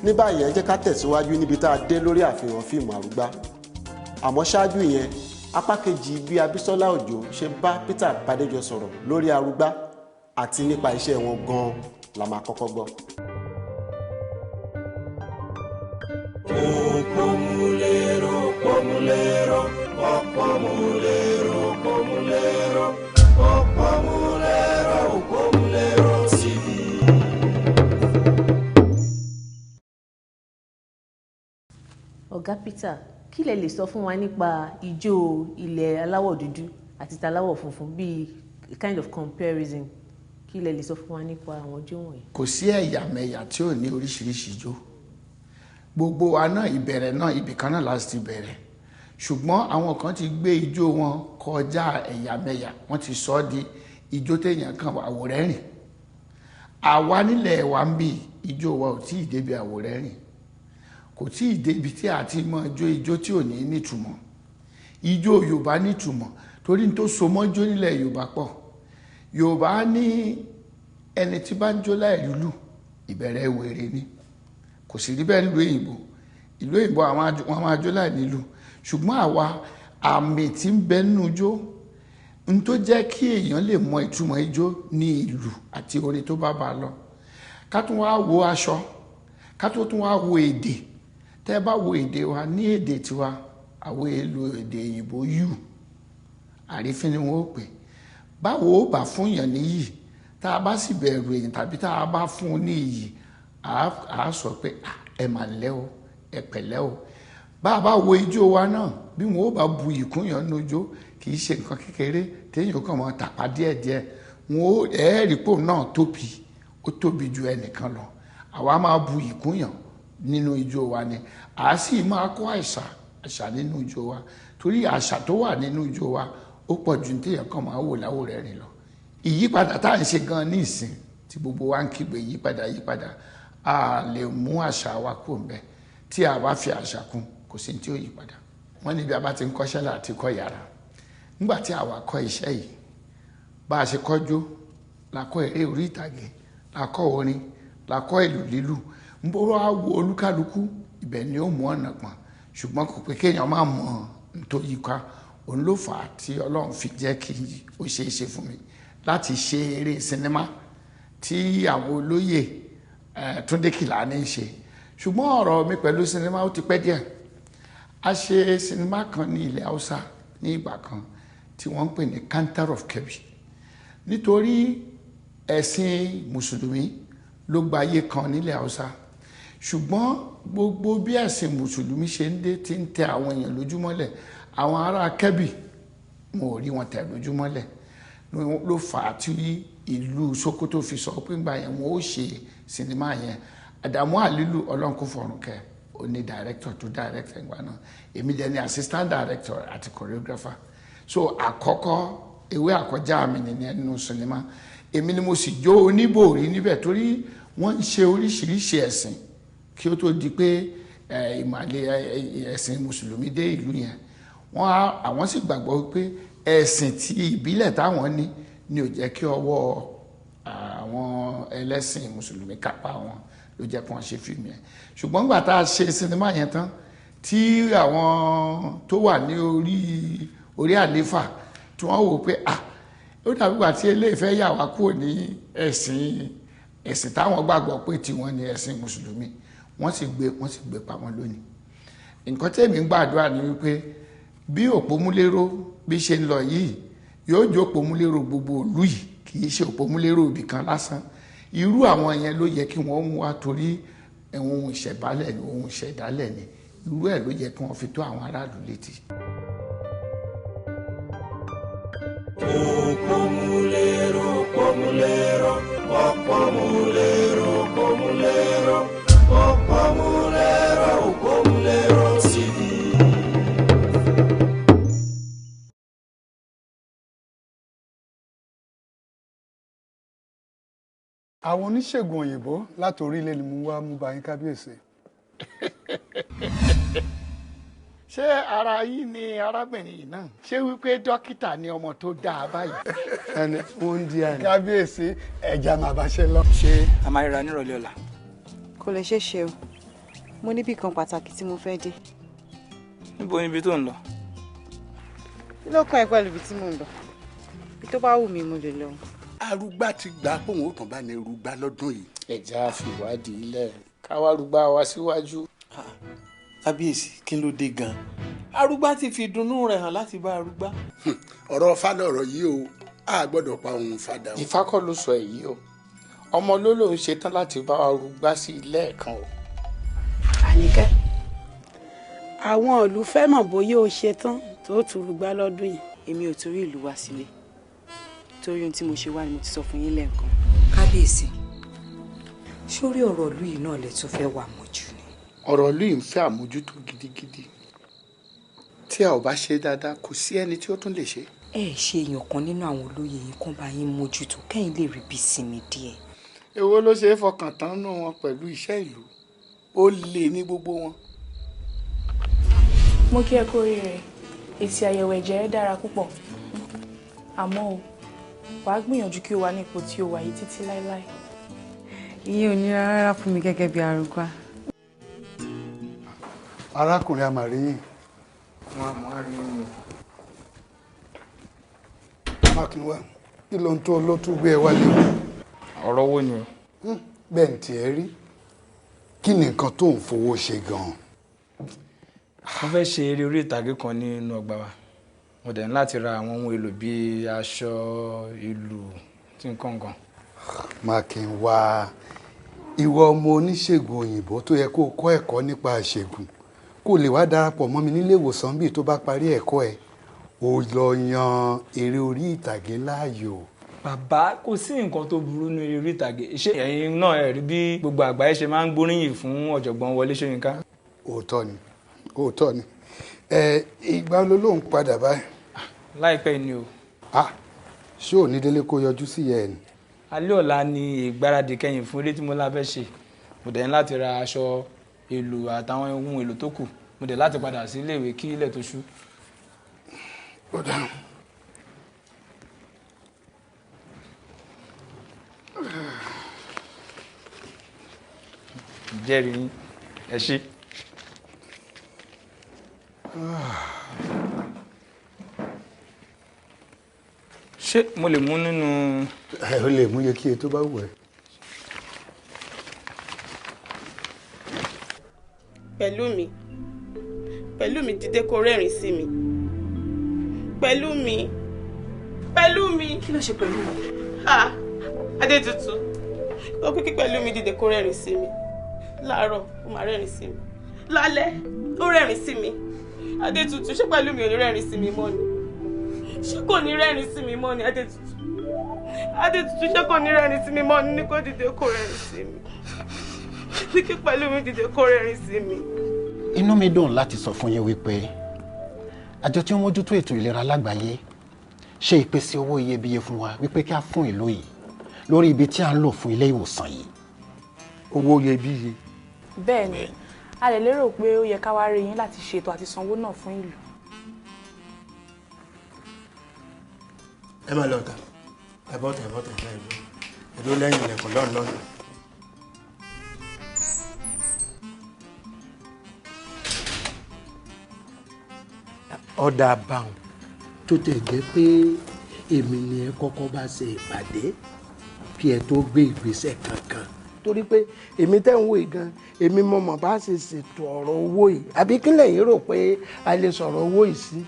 ní báyìí ẹ jẹ́ ká tẹ̀síwájú níbi tá a dé lórí àfihàn fíìmù Àrúgbá. Àmọ́ ṣáájú ìyẹn, apá kejì bí Abísọ́lá Òjó ṣe bá Peter Bádéjọ sọ̀rọ̀ lórí Àrúgbá àti nípa iṣẹ́ wọn gan-an la máa kọ́kọ́ gbọ́. Ọ̀gá Peter, kí lẹ lè sọ fún wa nípa ijó ilẹ̀ aláwọ̀ dúdú àti taláwọ̀ funfun bíi kind of comparison? Kí lẹ lè sọ fún wa nípa àwọn ijó wọ̀nyí? Kò sí ẹ̀yàmẹ̀yà tí ò ní oríṣiríṣi ijó. Gbogbo wa náà ìbẹ̀rẹ̀ náà ibì kan náà láti ti bẹ̀rẹ̀. Ṣùgbọ́n àwọn kan ti gbé ijó wọn kọjá ẹ̀yàmẹ̀yà, wọ́n ti sọ ọ́ di ijó téèyàn kan àwòrẹ́rìn. Àwa nílẹ̀ wa ń bí ijó wa ò tí ì débi àwòrẹ́rìn. Kò tí ì débi tí a ti mọ ijó tí ò ní nítumọ̀. Ijó Yorùbá nítumọ̀ torí tó so mọ́ ijó nílẹ̀ Yorùbá pọ̀. Yorùbá ní ẹni tí bá ń jó láì lùlù ìbẹ̀rẹ̀ wèrè ni. Kò sì rí bẹ́ẹ̀ nílùú òyìnbó. Ìlú òyìnbó àwọn máa jó láì nílù. Ṣùgbọ́n àwa àmì tí ń bẹ nínú ijó n tó jẹ́ kí èèyàn lè mọ ìtumọ̀ ijó ní ìlù àti orin tó bá bá lọ. Ká tún wá wo aṣọ, ká tún wá wo èdè. Tẹ́ bá wo èdè wa ní èdè tiwa, àwọn èlò èdè òyìnbó yù àrífín ni wọ́n ó pè. Báwo ó bá fún yàn níyì, tá a bá sì bẹ̀rù èyàn tàbí tá a bá fún un ní iyì, a sọ pé ẹ mà ńlẹ́ o, ẹ pẹ̀lẹ́ o. Bá a bá wo ijó wa náà, bí wọn ó bá bu ìkúnyàn nínú ijó, kì í ṣe nǹkan kékeré téèyàn kàn máa tàpá díẹ̀díẹ̀. Wọn ó ẹ̀ẹ́rìpò náà tóbi, ó tóbi ju ẹnìkan lọ. Àwa máa bu ìkúnyàn nínú ijó wa ni. A sì máa kọ́ àṣà nínú ijó wa. Torí àṣà tó wà nínú ijó wa ó pọ̀ ju téèyàn kàn máa wò láwòrẹ́rìn lọ. Ìyípadà tá à ń ṣe gan ní ìsìn tí gbogbo wa ń kígbe yípadà, a lè mú àṣà wa kúrò ńbẹ̀. Tí a bá fi àṣà kún, kò sí tí ó yípadà. Wọ́n ní bí a bá ti ń kọ́ṣẹ́ láti kọ́ yàrá. Nígbà tí àwa kọ́ iṣẹ́ yìí, bá a ṣe kọ́jó, la kọ́ eré orí ìtàgé, la kọ́ orin, la kọ́ ìlù lílù. Ń bọ́ wá wo olúkálukú, ibẹ̀ ni ó mú ọ̀nà pọ̀n. Ṣùgbọ́n kò pé kéèyàn máa mọ̀ tó yí ká. Òun ló fà á tí Ọlọ́run fi jẹ́ kí ó ṣe é ṣe fún mi láti ṣe eré sinimá tí àwọn olóyè Túndé Kèlání ń ṣe. Ṣùgbọ́n ọ̀rọ̀ mi pẹ̀lú sinimá ó ti pẹ́ díẹ̀. A ṣe sinimá kan ní ilẹ̀ Haúsá ní ìgbà kan tí wọ́n ń pè ní Cantar of Kebbi. Nítorí ẹ̀sìn Mùsùlùmí ló gba ayé kan nílẹ̀ Haúsá. Ṣùgbọ́n gbogbo bí ẹ̀sìn Mùsùlùmí ṣe ń dé tí ń tẹ àwọn èèyàn lójúmọ́lẹ̀, àwọn ará Kebbi wọn ò rí wọn tẹ̀ lójúmọ́lẹ̀. Ló fà á tí ìlú Sokoto fi sọ pé ńgbà yẹn wọn ó ṣe sinimá yẹn. Àdàmú Àlílù Ọlọ́run kó fọ̀run kẹ́, ó ní director tó direct ẹ̀gbà náà. Èmi dẹ̀ ni assistant director àti choreographer. So àkọ́kọ́ ewé àkọjá mi nìyẹn nínú sinimá. Èmi ni mo sì jó oníbòrí níbẹ̀ torí wọ́n ń ṣe oríṣiríṣi ẹ̀sìn kí ó tó di pé ìmàle ẹ̀sìn Mùsùlùmí dé ìlú yẹn. Àwọn sì gbàgbọ́ pé ẹ̀sìn tí ìbílẹ̀ táwọn ní ni ò jẹ́ kí ọwọ́ àwọn ẹlẹ́sìn Mùsùlùmí kápá wọn, ló jẹ́ kí wọ́n ṣe fíìmù yẹn. Ṣùgbọ́n nígbà tá a ṣe sinimá yẹn tán, tí àwọn tó wà ní orí àléfà tí wọ́n wò pé ó dàbí ìgbà tí eléyìí fẹ́ yà wá kúrò ní ẹ̀sìn táwọn gbàgbọ́ pé tiwọn ni ẹ̀sìn Mùsùlùmí, wọ́n sì gbé pamọ́ lónìí. Nǹkan tẹ́mi ń gbàdúrà ni wípé bí Òpómúléró bí ṣe ń lọ yìí yóò jó Òpómúléró gbogbo ìlú yìí, kì í ṣe Òpómúléró ibì kan lásán. Irú àwọn yẹn ló yẹ kí wọ́n mú wá torí ohun ìṣẹ̀bálẹ̀ ni, ohun ìṣẹ̀dálẹ̀ ni. Irú ẹ̀ ló yẹ kí wọ́n fi tó àwọn aráàlú létí. Àwọn oníṣègùn òyìnbó láti orílẹ̀ ni mo wá mú bá yín kábíyèsí. Ṣé ara yín ni arábìnrin yìí náà? Ṣé wípé dókítà ni ọmọ tó dáa báyìí? Ẹni wọ́n di àná. Kábíyèsí ẹja máa bá ṣe lọ. Ṣé a máa ríra nírọ̀lẹ́ ọ̀la? Kò lè ṣeé ṣe o. mo níbi kan pàtàkì tí mo fẹ́ dé. Níbo níbi tó ń lọ? Kí ló kàn ẹ́ pẹ̀lú ibi tí mò ń lọ? Ibi tó bá wù mí mo lè lọ. Arúgbá ti gbà pé òun ò tàn bá ní rúgbá lọ́dún yìí. Ẹ̀já fìwádìí ilẹ̀ káwá rúgbá wa síwájú. Kábíyèsí, kí ló dé gan-an? Arúgbá ti fi ìdùnnú rẹ̀ hàn láti bá arúgbá. Ọ̀rọ̀ Ifá lọ̀rọ̀ yìí o, a gbọ́dọ̀ pa òun fàdà. Ifá kọ́ ló sọ èyí o. Ọmọ ló lòun ṣetán láti bá arúgbá sí ilé ẹ̀kan o. Àníkẹ́, àwọn ìlú fẹ́ mọ̀ bóyá o ṣetán tó tùrùgbá lọ́dún yìí. Èmi ò torí ìlú wá sílé. Torí ohun tí mo ṣe wá ni mo ti sọ fún yín lẹ́ẹ̀kan. Kábíyèsí, sórí ọ̀rọ̀ ìlú yìí náà lè tún fẹ́ wà mọ́jú ni. Ọ̀rọ̀ ìlú yìí ń fẹ́ àmójútó gidigidi. Tí a ò bá ṣe dáadáa, kò sí ẹni tí ó tún lè ṣe. Ẹ ṣe èèyàn kan nínú àwọn olóyè yìí kán bá yín mójútó kẹ́yìn lè rí bí sinmi díẹ̀. Èwo ló ṣe é fọkàn tán nù wọn pẹ̀lú iṣẹ́ ìlú? Ó lè ní gbogbo wọn. Mo kí ẹ kú oríire. Èsì àyẹ̀wò ẹ̀jẹ̀ rẹ dára púpọ̀. Àmọ́ o, wàá gbìyànjú kí o wà ní ipò tí o wà yìí títí láéláé. Ìyẹn ò ní rárá fún mi gẹ́gẹ́ bí arúgbá. Arákùnrin Amàríyìn. Wọ́n á mọ̀ á rí inú. Mákínwá, kí ló ń tó olótú gbé ẹ wálé? Ọ̀rọ̀ owó ni o. Bẹ́ẹ̀ ni tiẹ̀ rí. Kí ni nǹkan tó ń fowó ṣe gan-an? Mo fẹ́ ṣe eré orí ìtàgé kan nínú ọgbà wa. Mo dẹ̀ ní láti ra àwọn ohun èlò bíi aṣọ, ìlù, tí nǹkan kan. Mákínwá, ìwọ ọmọ oníṣègùn òyìnbó tó yẹ kó kọ́ ẹ̀kọ́ nípa ìṣègùn kó lè wá darapọ̀ mọ́ mi nílé ìwòsàn bíi tó bá parí ẹ̀kọ́ ẹ̀. Ó lọ yan eré orí ìtàgé láàyò. Bàbá, kò sí nǹkan tó burú ní eré orí ìtàgé. Ṣé ẹ̀yin náà ẹ rí bí gbogbo àgbáyé ṣe máa ń gbóríyìn fún ọ̀jọ̀gbọ́n Wọlé Ṣóyínká? Òótọ́ ni, òótọ́ ni. Ìgbà wo ló ń padà báyìí? Láìpẹ́ ni o. Ṣé ò ní délé kó yọjú sí ẹ ni? Alẹ́ ọ̀la ni ìgbáradì kẹ́yìn fún eré tí mo lá fẹ́ ṣe. Mo dẹ̀ ní láti ra aṣọ, èlò àtàwọn ohun èlò tó kù. Mo dẹ̀ láti padà sí iléèwé kí ilẹ̀ tó ṣú. Ó dáhùn. Jẹ́rìí ẹ ṣé. Ṣé mo lè mú nínú? Ó lè mú iye kí e tó bá wù ẹ́. Pẹ̀lú mi dìde kó rẹ́rìn sí mi. Pẹ̀lú mi. Kí ló ṣe pẹ̀lú mi? Adétutù, ó pé kí pẹ̀lú mi dìde kó rẹ́rìn sí mi. Láàárọ̀ ó máa rẹ́rìn sí mi. Lálẹ́ ó rẹ́rìn sí mi. Adétutù, ṣé pẹ̀lú mi ò ní rẹ́rìn sí mi mọ́ ni? Ṣé kò ní rẹ́rìn sí mi mọ́ ni Adétutù? Adétutù, ṣé kò ní rẹ́rìn sí mi mọ́ ni? Ní kó dìde kó rẹ́rìn sí mi. Ní kí pẹ̀lú mi dìde kó rẹ́rìn sí mi. Inú mi dùn láti sọ fún yín wípé àjọ tí ó mójútó ètò ìlera lágbàáyé ṣe ìpèsè owó iyebíye fún wa wípé kí a fún ìlú yìí lórí ibi tí a ń lò fún ilé ìwòsàn yìí. Owó iyebíye? Bẹ́ẹ̀ni, a lè lérò pé ó yẹ ká wá rí yín láti ṣètò àti sanwó náà fún ìlú. Ẹ máa lọ ta. Ẹ bọ́tà ẹ̀dó lẹ́yìn ilẹ̀kùn lọ́nà. Ọ̀dà àbàwọ̀n tó tẹ̀ jẹ́ pé èmi ni ẹ kọ́kọ́ bá ṣe ìpàdé kí ẹ tó gbé ìgbésẹ̀ kankan torí pé èmi tẹ́ ń wò yìí gan èmi mọ̀ bá ṣe ṣètò ọ̀rọ̀ owó yìí àbí kí lẹ̀yin rò pé a lè sọ̀rọ̀ owó yìí sí.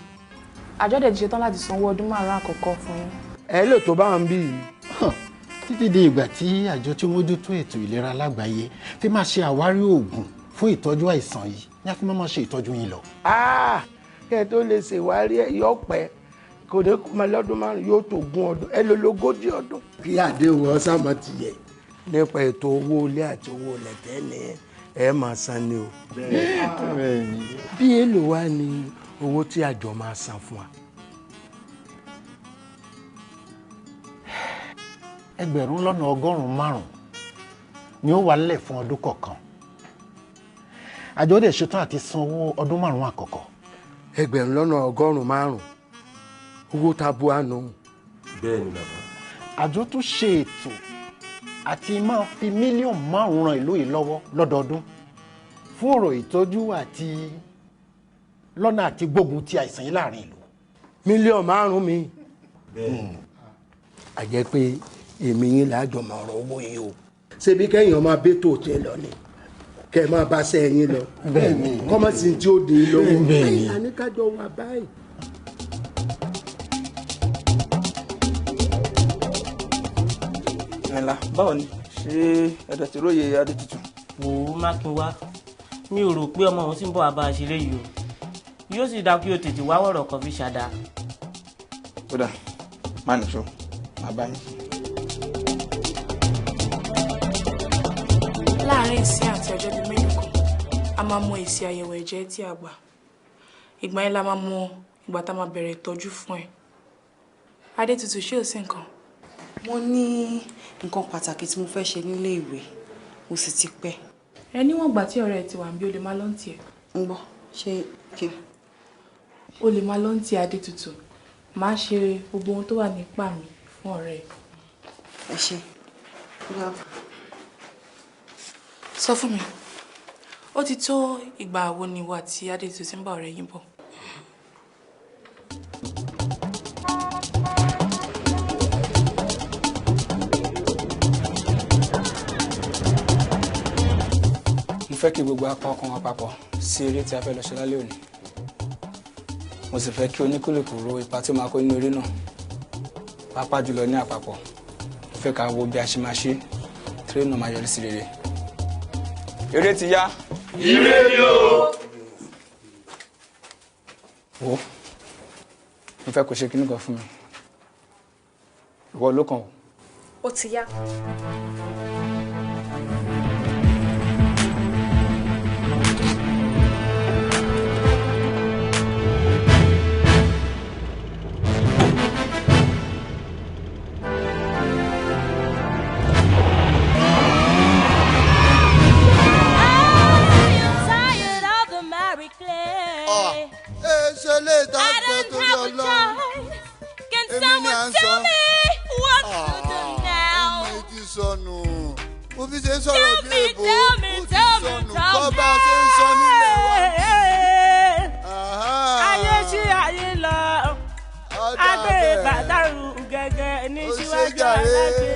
Àjọ dẹ̀ ti ṣetán láti sanwó ọdún 5 àkọ́kọ́ fún yín. Ẹ lè tó bá ń bí yìí. Títí di ìgbà tí àjọ tí ó mójútó ètò ìlera lágbàáyé fi máa ṣe àwárí oògùn fún ìtọ́jú àìsàn yìí ní a fi máa ṣe ìtọ́jú yín lọ. Kí ẹ tó lè ṣèwárí ẹ yọ pẹ́ kò dé kó máa lọ́dún 5 yóò tó 10 ọdún ẹ lè lo 40 ọdún. Kí àdéhùn ọ̀sán ti yẹ nípa ètò owó ilé àti owó lẹ̀tẹ́ ni ẹ máa san ni o. Bí èlò wá ni owó tí àjọ máa san fún wa? Ẹgbẹ̀rún lọ́nà 105 ni ó wà nílẹ̀ fún ọdún kọ̀ọ̀kan. Àjọ dẹ̀ ṣetán àti sanwó ọdún 5 àkọ́kọ́. Ẹgbẹ̀rún lọ́nà 105 owó tabua nù. Bẹ́ẹ̀ni bàbá. Àjọ tún ṣe ètò àti máa fi mílíọ̀nù 5 ran ìlú yìí lọ́wọ́ lọ́dọọdún fún ọ̀rọ̀ ìtọ́jú àti lọ́nà àti gbógun ti àìsàn yìí láàrin ìlú. mílíọ̀nù 5 mi. a jẹ́ pé èmi yín láàjọ máa rọ owó yìí o. ṣebí kẹ́yìn ọmọ abétò tẹ lọ ni kẹ́ ẹ máa bá ṣe ẹyin lọ. kọ́mọ̀sí tí ó dé lọ́wọ́. àníkájọ wà báyìí. ẹ̀la báwo ni ṣé ẹ̀dọ̀ tí róye adé tuntun. wò ó mákin wá mi ò rò pé ọmọ òun sì ń bọ̀ wá bá a ṣeré yìí o yóò sì dá kí o tètè wá wọ̀rọ̀ kan fi ṣàdá. ó dà má nìṣó má bá yín. láàárín ìsín àti ọjọ́ bíi mélòó kan a máa mọ èsì àyẹ̀wò ẹ̀jẹ̀ tí a gbà ìgbà yẹn la máa mọ ìgbà tá a máa bẹ̀rẹ̀ ìtọ́jú fún ẹ. Adétutù ṣé ò sí nǹkan. mo ní nǹkan pàtàkì tí mo fẹ́ ṣe nílé ìwé mo sì ti pẹ́. ẹ níwọ̀n ìgbà tí ọ̀rẹ́ ẹ ti wà ń bí o lè máa lọ́n tiẹ̀. ń gbọ́ ṣé kí. o lè máa lọ́n tiẹ̀ Adétutù máa ṣe gbogbo ohun tó wà nípa mi fún ọ̀rẹ́ ẹ. ẹ ṣe. sọ fún mi ó ti tó ìgbà wo ni ìwọ àti Adétutù ti ń bá ọ̀rẹ́ yín bọ̀. mo fẹ́ kí gbogbo apá ọkàn wa papọ̀ sí eré tí a fẹ́ lọ ṣe lálẹ́ òní mo sì fẹ́ kí oníkúlùkù ro ipa tí ó máa kó nínú eré náà pàápàá jùlọ ní àpapọ̀ mo fẹ́ ká wo bí a ṣe máa ṣe tí eré náà máa yọrí sí rere. eré ti yá. ire ni o. wo mo fẹ́ kó ṣe kíní kan fún mi ìwọ ló kàn o. ó ti yá. mo fi ṣe ń sọ̀rọ̀ bí èbó ó ti sọnù kọ́ bá a ṣe ń sọ nílẹ̀ wa. ayé sí ayé lọ agbé bàdàrú gẹ́gẹ́ ní síwájú alágbé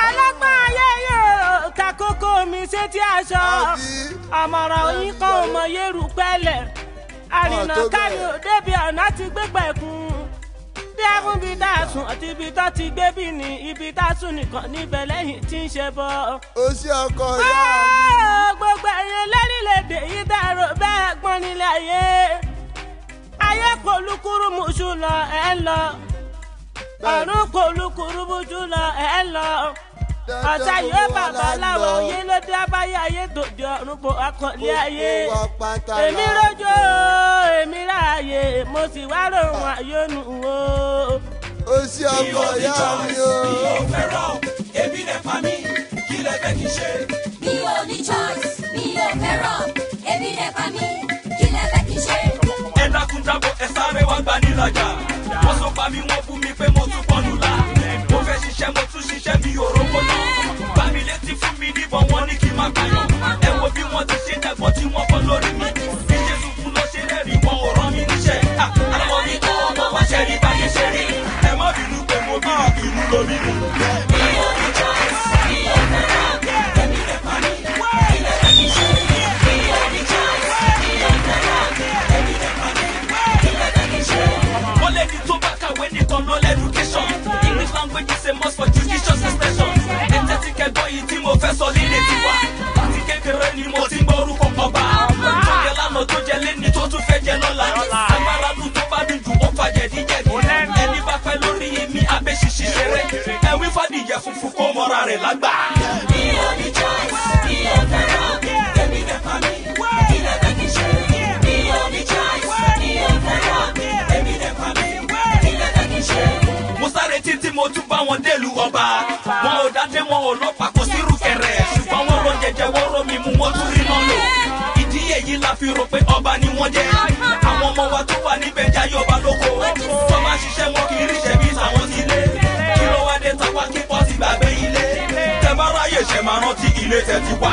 alágbá ayé yóò takókó mi sétí aṣọ àmọ̀ràn oyin kan ọmọ yẹ́rù pẹ́lẹ̀ àrìnà kárí ò débi ọ̀nà ti gbé pẹ̀kun bí ẹkún bí tá a sùn àti ibi tó ti gbé bí ní ibi tá a sùn nìkan níbẹ̀ lẹ́yìn tí ń ṣe bọ́. ó ṣe ọkọ ìyá mi. gbogbo ẹ̀yin lórílẹ̀‐èdè yìí dàrú bẹ́ẹ̀ gbọ́n nílé ayé ayé kò lukuru musu lọ ẹ̀ ń lọ ọ̀run kò lukuru musu lọ ẹ̀ ń lọ ọ̀tá yóò bàbá láwọn òye ló dé abáyé ayé tòde ọ̀run kò akọ̀lé ayé èmi rójó èmi ráàyè mo sì wá ròhùn àyónú o. ó ṣe ọkọ ìyá mi o. mi ò fẹ́ràn ebi lè pa mí kí lè fẹ́ kí n ṣe. mi ò ní choice mi ò fẹ́ràn ebi lè pa mí kí lè fẹ́ kí n ṣe. ẹ dákun dábọ̀ ẹ sáré wá gbà nílàjà wọ́n sọ pa mí wọ́n bú mi pé mo tún pọ́nù la mo fẹ́ ṣiṣẹ́ mo tún ṣiṣẹ́ mi ò rówó náà bá mi létí fún mi níbọn wọn ní kí n má pààyàn ẹ wo bí wọ́n ti ṣe dẹ́gbọ́n tí wọ́n bọ́ lórí mi bí Jésù fún lọ ṣe rẹ́rìí wọn ò rán mi níṣẹ́ àlọ́ mi tó ọmọ wá ṣe rí báyé ṣe rí ẹ má bínú pé mo bí ìlú lómi mi. mi ò ní choice mi ò fẹ́ràn èmi lè pa mí kí lè fẹ́ kí n ṣe. mi ò ní choice mi ò fẹ́ràn èmi lè pa mí kí lè fẹ́ kí n ṣe. wọ́n lé ní tó bá kàwé nìkan ló lẹ́dùkéṣọ̀n English language is a must for judicious expression ẹ tẹ́tí kẹgbọ́ yìí tí mo fẹ́ sọ nílé tiwa láti kékeré ni mo ti ń gbọ́ orúkọ ọba tó jẹ lánàá tó jẹ lẹ́ni tó tún fẹ́ jẹ lọ́la agbára dùn tó bá dùn jù ó fa jẹ̀díjẹ̀dí ẹni bá pẹ́ lórí mi abẹ́ ṣiṣi ṣeré ẹ̀wí fàdíjẹ funfun kó mọ́ra rẹ̀ lágbà. mi ò ní choice mi ò fẹ́ràn èmi lè pa mí kí lè fẹ́ kí n ṣe. mi ò ní choice mi ò fẹ́ràn èmi lè pa mí kí lè fẹ́ kí n ṣe. mo sáré títí mo tún bá wọn délùú ọba wọn ò dáadé wọn ò lọ́pàá kò sí rúkẹrẹ ṣùgbọ́n wọn rọ jẹjẹ wọn rọ mi mú wọn tún rí náà lò ìdí èyí la fi rò pé ọba ni wọ́n jẹ́ àwọn ọmọ wa tó wà níbẹ̀ jayé ọba lóko tó máa ṣiṣẹ́ wọn kì í ríṣẹ́ bí sàwọn sílé kí ló wá dé tàwa kí pọ́sì gbàgbé ilé tẹ bá ráyè ṣẹ̀ máa rántí ilé tẹ ti wá.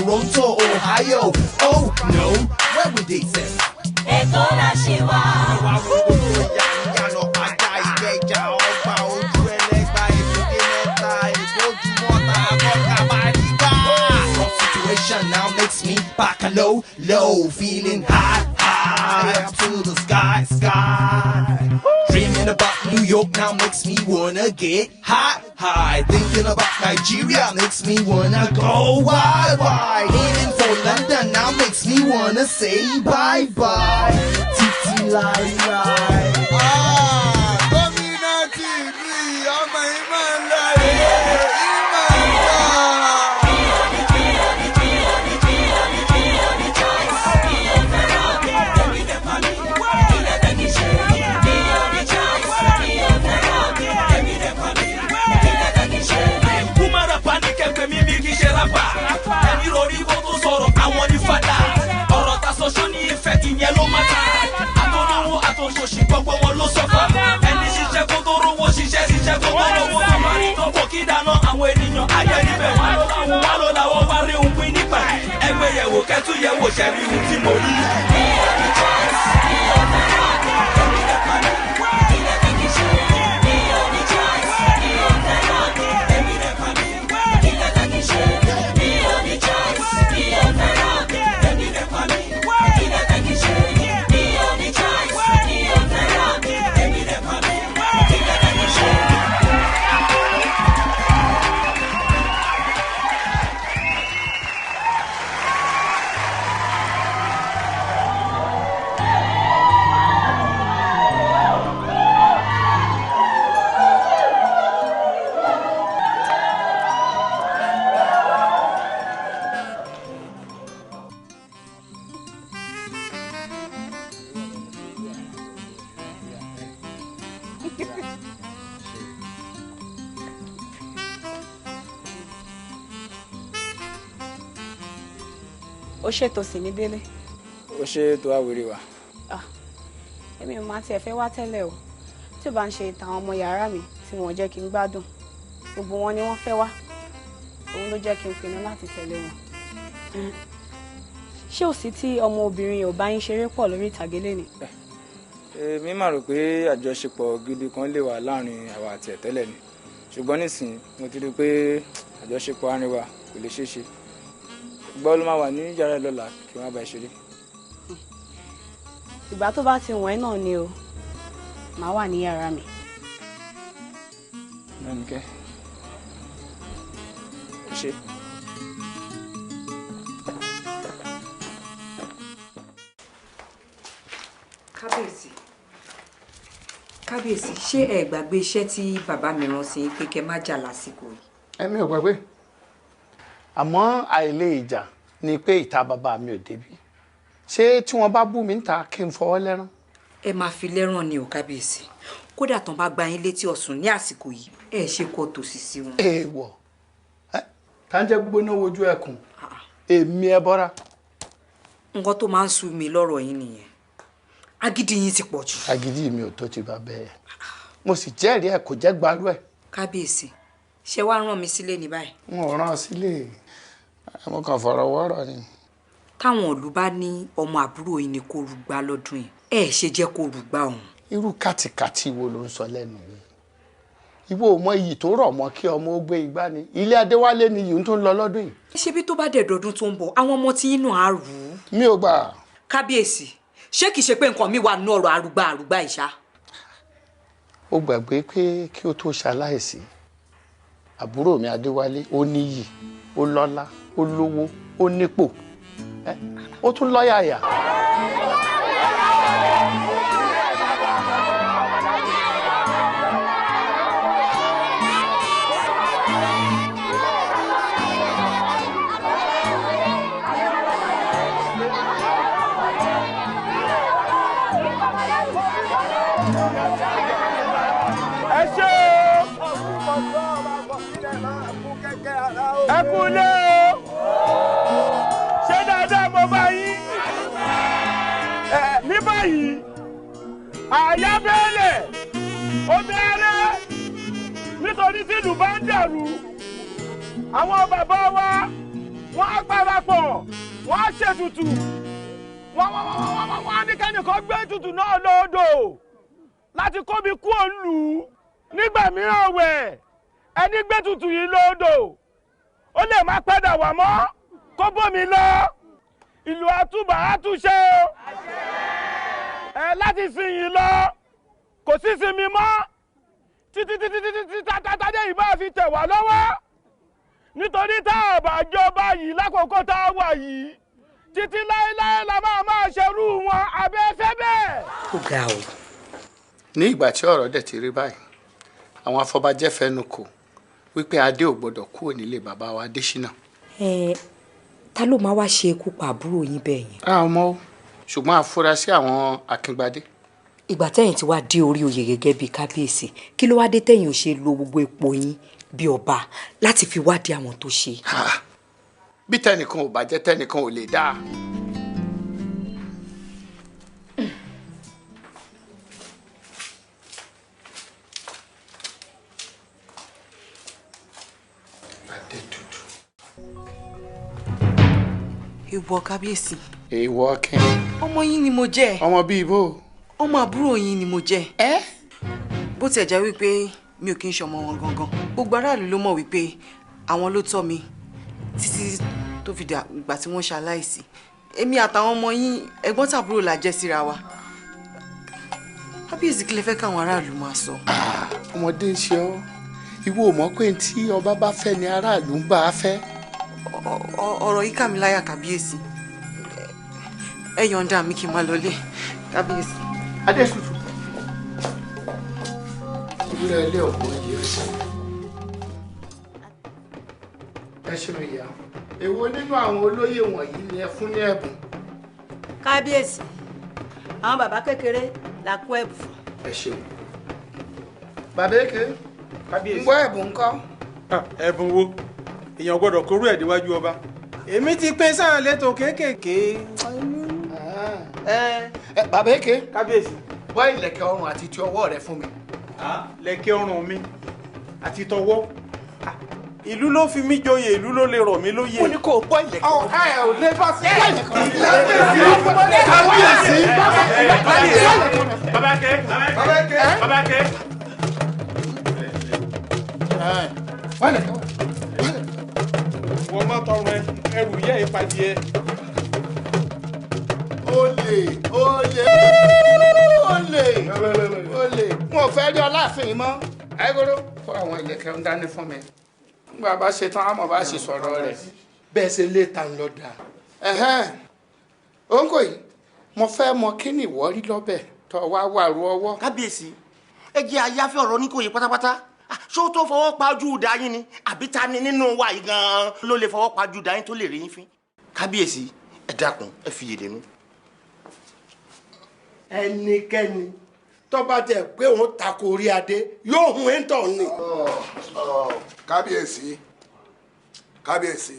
Toronto, Ohio. Oh no, where would they say? Èkó la ṣì wà. Àwa gbogbo yànnà ajá Ìkẹjà ọgbà ojú ẹlẹ́gbà èbúté mẹ́ta Èkó jùmọ̀ ta àkọ́kà Bàrígà. Rough situation now makes me back low, low, feeling high, high up to the sky, sky. Dreaming about New York now makes me wanna get high, high. Thinking about Nigeria makes me wanna go wide, wide. Aiming for London now makes me wanna say bye, bye. Titi lai lai. Gómìnà TV ọmọ ìmọ̀lẹ̀ ẹni rori kó tó sọ̀rọ̀ àwọn ní fada ọ̀rọ̀ ta sọ sọ ní ìfẹ́ ìyẹn ló má ta àtọ́nàwó àtọ́sọ̀sì gbogbo wọn ló sọ̀fà ẹni ṣiṣẹ́ kó tó rówó ṣiṣẹ́ kó tó rówó àmàrí tó kò kí dáná àwọn ènìyàn ayé níbẹ̀ wà ló làwọn wá rí òun pín nípa ẹgbẹ́ yẹ̀wò kẹ́tù yẹ̀wò ṣẹ̀rí ohun tí mo rí. Ó ṣètò sí mi délé. Ó ṣètò àwèrè wa. Èmi ò máa tiẹ̀ fẹ́ wá tẹ́lẹ̀ o. Tí ò bá ń ṣe tàwọn ọmọ yàrá mi tí wọ́n jẹ́ kí n gbádùn. Gbogbo wọn ni wọ́n fẹ́ wá. Òun ló jẹ́ kí n pinnu láti tẹ̀lé wọn. Ṣé ò sí tí ọmọ obìnrin ò bá yín ṣeré pọ̀ lórí ìtàgé lénìí? Èmi máa rò pé àjọṣepọ̀ gidi kan lè wà láàrin àwa àti ẹ̀ tẹ́lẹ̀ ni. Ṣùgbọ́n nísìnyí mo ti rí i pé àjọṣepọ̀ àárín wa kò lè ṣeé ṣe. Gbọ́ ló máa wà ní yàrá lọ́la kí wọ́n bá ẹ ṣeré. Ìgbà tó bá ti wọ̀n ẹ́ náà ni o màá wà ní yàrá mi. Nánìkẹ́ ó ṣe. Kábíyèsí ṣé ẹ gbàgbé iṣẹ́ tí bàbá mi rán sí pé kẹ́ má jà lásìkò yìí? Èmi ò gbàgbé àmọ́ àìlè ìjà ni pé ìta bàbá mi ò débi ṣé tí wọ́n bá bú mi níta kí n fọwọ́ lẹ́rán. Ẹ máa fi lẹ́rán ni ò kábíyèsí kódà tán bá gba yín létí ọ̀sùn ní àsìkò yìí ẹ ṣe kó tòsí sí wọn. Èèwọ̀ tá ń jẹ́ gbóná wojú ẹkùn èmi ẹ bọ́ra. Nǹkan tó máa ń sú mi lọ́rọ̀ yín nìyẹn agídí yín ti pọ̀ jù. Agídí mi ò tó ti bá bẹ́ẹ̀ mo sì jẹ́rìí ẹ̀ kò jẹ́ gbalú ẹ̀. Kábíyèsí ṣé wàá rán mi sílé ní báyìí? Wọn ò rán ọ sílé mo kàn fọ̀rọ̀ wọ́rọ̀ ni. Táwọn ìlú bá ní ọmọ àbúrò yín ni kó rúgbà lọ́dún yìí ẹ ṣe jẹ́ kó rúgbà ọ̀hún. Irú kàtìkàtì wo ló ń sọ lẹ́nu yìí? Ìwọ ò mọ iyì tó rọ̀ mọ́ kí ọmọ ó gbé igbá ni ilé Adéwálé ni yìí tó ń lọ lọ́dún yìí. Ṣebí tó bá dẹ̀dọ̀dún tó ń bọ̀ àwọn ọmọ tí yín náà á rù ú. Mi ò gbà. Kábíyèsí ṣé kìí ṣe pé nǹkan mi wà nínú ọ̀rọ̀ àrùgbá ìṣá? Ó gbàgbé pé kí ó tó ṣaláìsí àbúrò mi Adéwálé ó níyì ó lọ́lá ó lówó ó nípò ó tún lọ́yàyà. Ẹ kúlé o ṣé dáadáa mo bá yín ní báyìí àyà bẹ́ẹ̀lẹ̀ omi ẹrẹ́ nítorí tí ìlú bá ń dàrú àwọn bàbá wa wọ́n á parapọ̀ wọ́n á ṣètùtù wọ́n á ní kẹ́nìkan gbé ètùtù náà lódò láti kóbi kú òǹlù nígbà mìíràn wẹ̀ ẹni gbé ètùtù yìí lódò ó lè má padà wá mọ́ kó bómi lọ ìlú àtúbà àtúnṣe o láti sìn yìí lọ kò sí sinmi mọ́ títí tátátádé yìí bá fi tẹ̀ wá lọ́wọ́ nítorí tá a bá jọba yìí lákòókò tá a wà yìí títí láéláé la máa ṣerú wọn abẹ́fẹ́ bẹ́ẹ̀. ó ga o. ní ìgbà tí ọ̀rọ̀ dẹ̀ ti rí báyìí àwọn afọbajẹ́ fẹnu kò wípé adé ò gbọdọ̀ kúrò nílé bàbá wa Adésínà. Ta ló máa wá ṣe ikú pa àbúrò yín bẹ́ẹ̀ yẹn. a ò mọ̀ o ṣùgbọ́n afurasí àwọn Akíngbadé. ìgbà tẹ́yìn ti wá dé orí oyè gẹ́gẹ́ bíi kábíyèsí kí ló wá dé tẹ́yìn ò ṣe lo gbogbo ipò yín bí ọba láti fi wádìí àwọn tó ṣe. bí tẹnìkan ò bàjẹ́ tẹnìkan ò lè dáa. ìwọ kábíyèsí. ìwọ kẹ́hìn. ọmọ yín ni mo jẹ́. ọmọ bíi ibo. ọmọ àbúrò yín ni mo jẹ́. bó tiẹ̀ jẹ́ wípé mi ò kí ń ṣọmọ wọn gangan gbogbo aráàlú ló mọ̀ wípé àwọn ló tọ́ mi títí tó fi dàgbà tí wọ́n ṣaláìsí èmi àtàwọn ọmọ yín ẹ̀gbọ́n tàbúrò la jẹ́ síra wa kábíyèsí kí lẹ fẹ́ káwọn aráàlú máa sọ. ọmọdé ń ṣe ọ ìwọ ò mọ̀ pé tí ọba bá fẹ́ ni aráàlú ń bá a fẹ́. ọ̀rọ̀ yìí kà mí láyà kábíyèsí ẹ yọ̀ǹda mi kí n máa lọlé kábíyèsí. Adésùtù ìbílẹ̀ ilé ọ̀pọ̀ yìí rẹ̀ ẹ ṣe mi yá èwo nínú àwọn olóyè wọ̀nyí ni ẹ fún ní ẹ̀bùn. kábíyèsí àwọn bàbá kékeré la kó ẹ̀bùn fún. ẹ ṣeun bàbá èké ń gbọ́ ẹ̀bùn ńkọ́. ẹ̀bùn wo èèyàn gbọ́dọ̀ kóró ẹ̀ déwájú ọba èmi ti pín sáà létò kéékèèké. bàbá èké kábíyèsí wá ìlẹ̀kẹ̀ ọrùn àti ti ọwọ́ rẹ fún mi. lẹ̀kẹ̀ ọrùn mi àti tọwọ́ ìlú ló fi mí joyè ìlú ló lè rọ̀ mí lóyè. mo ní kó o bọ́ ìlẹ̀kẹ̀ ọrùn. ẹ ò lè bá sí kábíyèsí babakẹ́ babakẹ́. wọ́n má tọrọ ẹrù yẹ ìpàdé ẹ. olè wọn ò fẹ́ rí ọláàfin mọ́. àìgòrò kó àwọn ìlẹ̀kẹ̀ ń dání fún mi nígbà bá ṣe tán àmọ́ bá ṣe sọ̀rọ̀ rẹ̀. bẹ́ẹ̀ ṣe lé ta ń lọ dà. òǹkò yìí mo fẹ́ mọ kí ni ìwọ rí lọ́bẹ̀ tó wá wàrú ọwọ́. kábíyèsí ẹ jẹ́ ayáfẹ́ ọ̀rọ̀ ní kò yé pátápátá ṣó tó fọwọ́ pa ojú ìdá yín ni àbí ta ni nínú wa yìí gan-an ló lè fọwọ́ pa ojú ìdá yín tó lè rí yín fín. kábíyèsí ẹ dákun ẹ fi yèdè nú. ẹnikẹ́ni tó bá tẹ̀ pé òun tako orí adé yóò hun ẹ̀ńtọ̀ ni. kábíyèsí kábíyèsí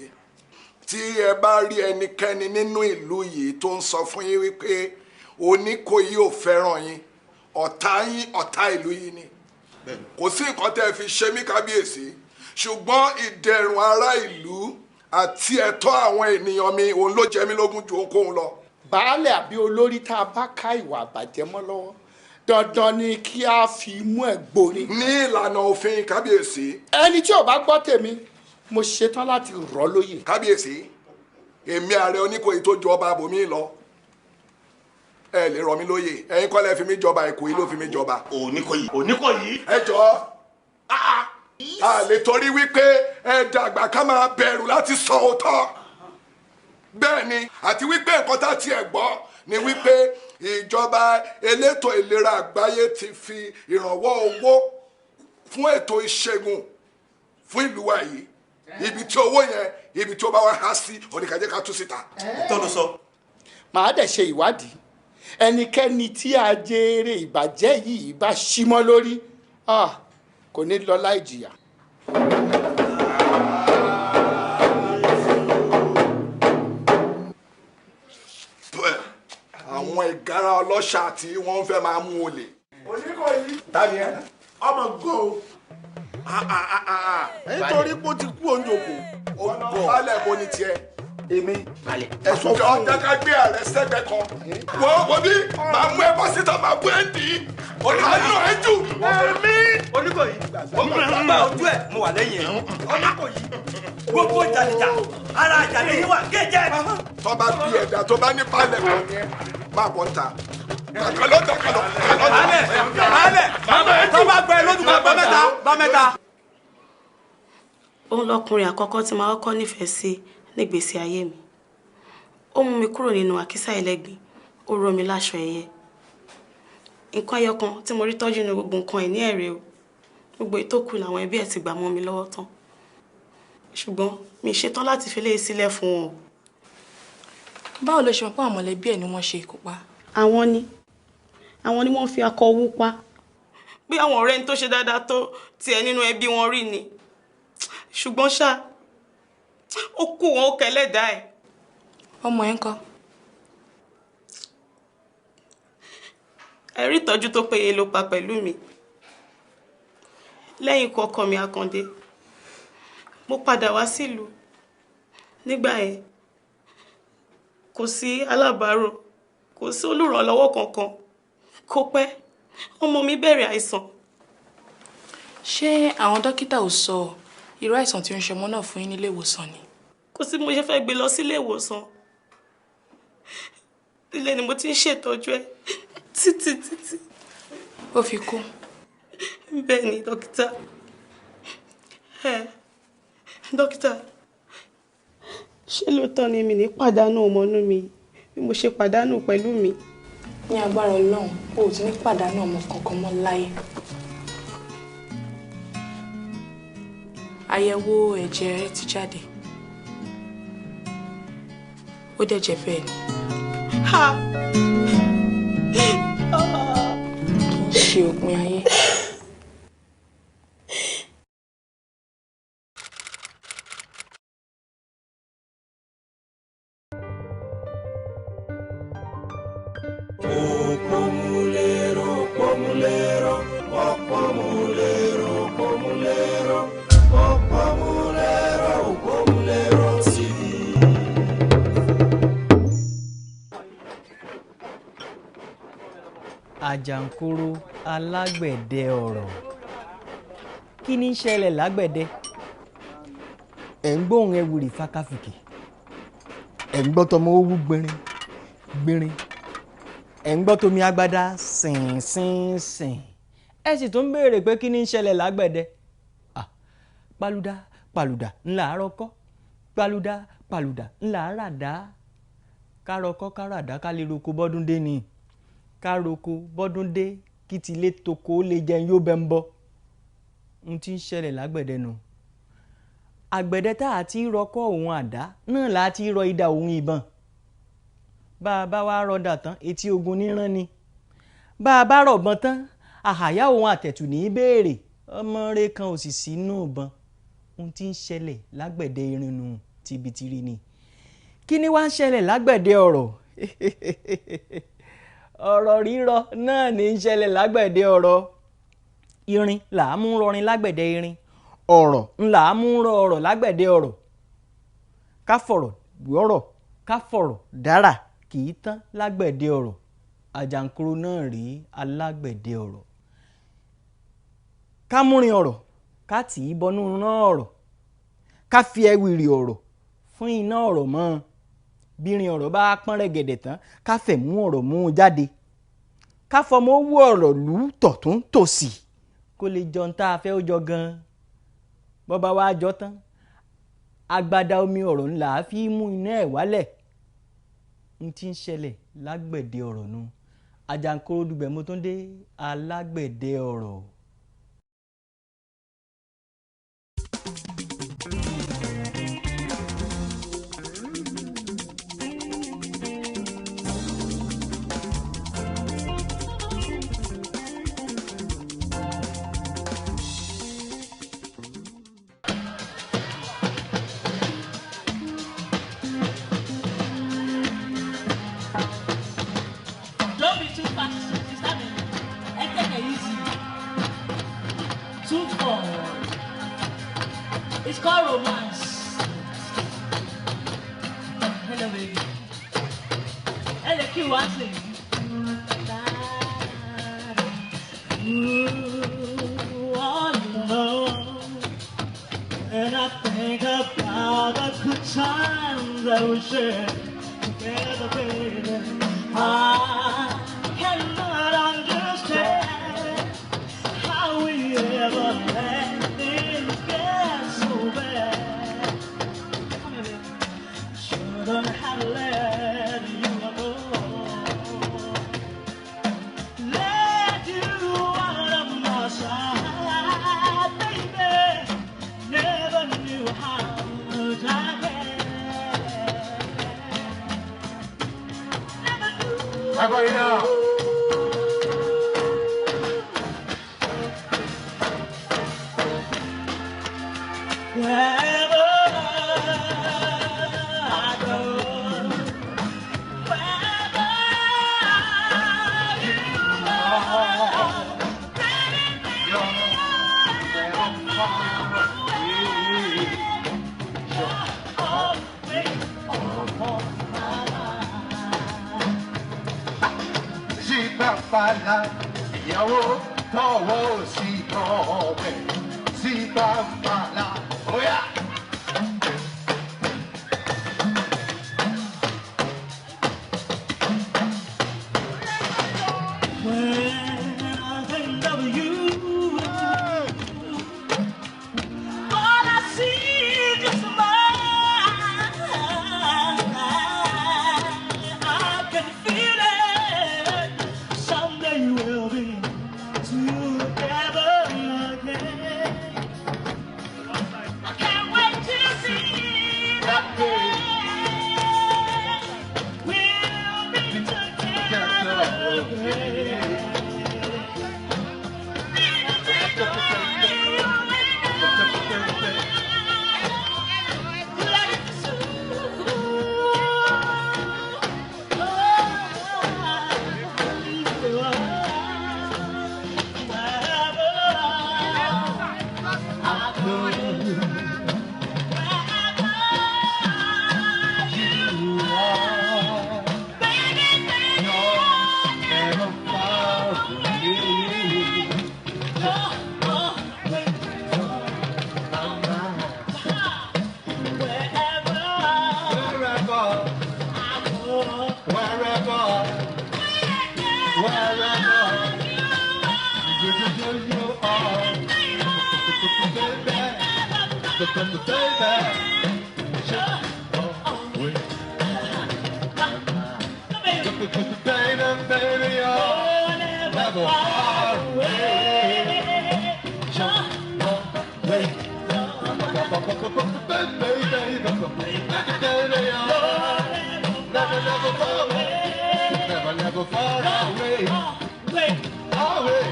tí ẹ bá rí ẹnikẹ́ni nínú ìlú yìí tó ń sọ fún yín wípé Oníkòyí ò fẹ́ràn yín ọ̀tá ìlú yìí ni kò sí nǹkan tẹ́ ẹ fi ṣe mí kábíyèsí ṣùgbọ́n ìdẹ̀rùn ará ìlú àti ẹ̀tọ́ àwọn ènìyàn mi òun ló jẹ mí lógún ju ohunkóhun lọ. baálẹ̀ àbí olórí tá a bá ká ìwà àbàjẹ́ mọ́ lọ́wọ́ dandan ni kí a fi mú ẹ̀ gbórí. ní ìlànà òfin kábíyèsí. ẹni tí ò bá gbọ́ tèmi mo ṣetán láti rọ̀ lóyè. kábíyèsí èmi ààrẹ Oníkòyí tó ju ọba àbòmí lọ ẹ lè rọ̀ mí lóyè ẹ̀yin kọ́ lẹ fi mí jọba Ìkòyí ló fi mí jọba. Oníkòyí. ẹ jọ a lè torí wípé ẹ dàgbà ká máa bẹ̀rù láti sọ òótọ́ bẹ́ẹ̀ ni àti wípé nǹkan tá tiẹ̀ gbọ́ ni wípé ìjọba elétò ìlera àgbáyé ti fi ìrànwọ́ owó fún ètò ìṣègùn fún ìlú wa yìí ibi tí owó yẹn ibi tí ó bá wá há sí oníkàjẹ́ ká tú síta. tó ló sọ. màá dẹ̀ ṣe ìwádìí ẹnikẹ́ni tí ajere ìbàjẹ́ yìí bá símọ́ lórí kò ní lọ láì jìyà. àwọn ìgárá ọlọ́ṣà tí wọ́n fẹ́ máa mú olè. Oníkòyí tani ẹ. ọmọ go nítorí pé ó ti kú òǹjòkó ó gọ̀. balẹ̀ bo ni tiẹ̀. èmi ẹ̀sùn ọjà ká gbé ààrẹ sẹ́gbẹ̀ kan wo bí màá mú ẹ bọ́ síta màá bú ẹ ń dì í àánú ẹ jù. èmi Oníkòyí gbà ojú ẹ̀ mo wà lẹ́yìn ẹ̀ Oníkòyí gbogbo jàdìjà ara àjàlẹ̀ yín wà kéjẹ. tó bá bí ẹ̀dá tó bá ní palẹ̀ kan yẹn máa bọ̀ ta kàlọ́jà kàlọ́. Bálẹ̀ tó bá gbẹ lójú kan bá mẹ́ta. Òun lọkùnrin àkọ́kọ́ tí màá kọ́kọ́ nífẹ̀ẹ́ sí nígbèsí ayé mi. Ó mú mi kúrò nínú àkísà ẹlẹ́gbin, ó rọ̀ mí láṣọ ẹ̀yẹ. Nǹkan ẹyọ kan tí mo rí tọ́jú ní gbogbo nǹkan ẹ̀ ní ẹ̀rẹ́ o. Gbogbo ìtókù làwọn ẹbí ẹ̀ ti gbà mọ́ mi lọ́wọ́ tán. Ṣùgbọ́n mi ṣetán láti fi léyìí sílẹ̀ fún wọn. Báwo ló ṣe mọ̀ pé àwọn mọ̀lẹ́bí ẹ̀ ni wọ́n ṣe ikú pa? Àwọn ni wọ́n fi akọ owó pa. Bí àwọn ọ̀rẹ́ ní tó ṣe dáadáa tó tiẹ̀ nínú ẹbí wọn rí ni. Ṣùgbọ́n ṣá ó kú wọn ó kẹlẹ́dàá ẹ̀. Ọmọ ẹ̀ ń kọ́? Ẹ̀rí ìtọ́jú tó péye ló pa pẹ̀lú mi. Lẹ́yìn ikú ọkọ mi Àkàndé, mo padà wá sílùú. Nígbà yẹn kò sí alábàárò, kò sí olùrànlọ́wọ́ kankan. Kò pẹ́ ọmọ mi bẹ̀rẹ̀ àìsàn. Ṣé àwọn dókítà ò sọ irú àìsàn tí ó ń ṣe ọmọ náà fún yín nílé ìwòsàn ni? Kò sí mo ṣe fẹ́ gbé lọ sílé ìwòsàn. Ilé ni mo ti ń ṣètọ́jú ẹ̀ títí. Ó fi kú? Bẹ́ẹ̀ ni dókítà. Dókítà, ṣé lóòótọ́ ni mi ní pàdánù ọmọnú mi bí mo ṣe pàdánù pẹ̀lú mi? Ní agbára Ọlọ́run, o ò tún ní pàdánù ọmọ kankan mọ́ láyé. Àyẹ̀wò ẹ̀jẹ̀ rẹ ti jáde. Ó dẹ̀ jẹ́ bẹ́ẹ̀ ni. Ṣe òpin ayé. Àjàǹkóró alágbẹ̀dẹ ọ̀rọ̀. Kí ni ń ṣẹlẹ̀ lágbẹ̀dẹ? Ẹ̀ ń gbóhùn ẹwùrì fákáfìkì. Ẹ̀ ń gbọ́ tọmọ owú gbìnrin gbìnrin. Ẹ̀ ń gbọ́ tomi agbádá sìn. Ẹ sì tún béèrè pé kí ni ń ṣẹlẹ̀ lágbẹ̀dẹ? Pàlùdà ńlá àárọ̀kọ́. Pàlùdà ńlá àràdá. Kárọ̀kọ́ káràdá ká lè roko bọ́dún dé ni. Károko bọ́dún dé kí ti lé toko lè jẹun yóò bẹ́ ń bọ́. Ohun tí ń ṣẹlẹ̀ lágbẹ̀dẹ nù. Àgbẹ̀dẹ tá a ti rọkọ́ òun àdá náà là á ti rọ idà òun ìbọn. Bá a bá wá rọdà tán etí ogun níran ni. Bá a bá rọ̀bọ̀n tán àhàyà òun àtẹ̀tù ní í béèrè ọmọ rẹ kan ò sì sínú ìbọn. Ohun tí ń ṣẹlẹ̀ lágbẹ̀dẹ irin nù tibitiri ni. Kí ni wá ń ṣẹlẹ̀ lágbẹ̀dẹ ọ̀rọ̀? Ọ̀rọ̀ rírọ náà ní í ṣẹlẹ̀ lágbẹ̀dẹ ọ̀rọ̀. Irin là á mú rọrin lágbẹ̀dẹ irin. Ọ̀rọ̀ ńlá á mú rọ ọ̀rọ̀ lágbẹ̀dẹ ọ̀rọ̀. Ká fọ̀rọ̀ gbọ́rọ̀ ká fọ̀rọ̀ dára kì í tán lágbẹ̀dẹ ọ̀rọ̀. Àjàǹkóró náà rí alágbẹ̀dẹ ọ̀rọ̀. Ká múrin ọ̀rọ̀ ká tì í bọnú náà ọ̀rọ̀. Ká fi ẹwìrì ọ̀rọ̀ fún iná ọ̀rọ̀ mọ́. Bírin ọ̀rọ̀ bá pọ́n rẹ̀gẹ̀dẹ̀ tán ká fẹ̀ mú ọ̀rọ̀ mú un jáde. Ká fọmọ owó ọ̀rọ̀ lù ú tọ̀tún tòsì kó lè jọ ń tá a fẹ́ ó jọ gan-an. Bọ́ bá wá jọ tán agbada omi ọ̀rọ̀ ńlá fi mú iná ẹ̀ wálẹ̀. N tí ń ṣẹlẹ̀ lágbẹ̀dẹ ọ̀rọ̀ nu. Àjàǹkóró dùgbẹ̀ mo tún dé alágbẹ̀dẹ ọ̀rọ̀. It's called romance. Eleku wá sí. All alone, and I think about the good times that we shared together, baby. I cannot understand how we ever had things get so bad. Shouldn't have let you go. Let you out of my sight, baby. Never knew how much I cared. Everybody now. Wherever I go, wherever you are, Sipapala, ìyàwó tọwọ́ sí ọbẹ̀. Sipapala, oya. when I think of you, all I see is your smile. I can feel it. Someday we'll be together again. I can't wait to see the day we'll be together again. Never far away. Always,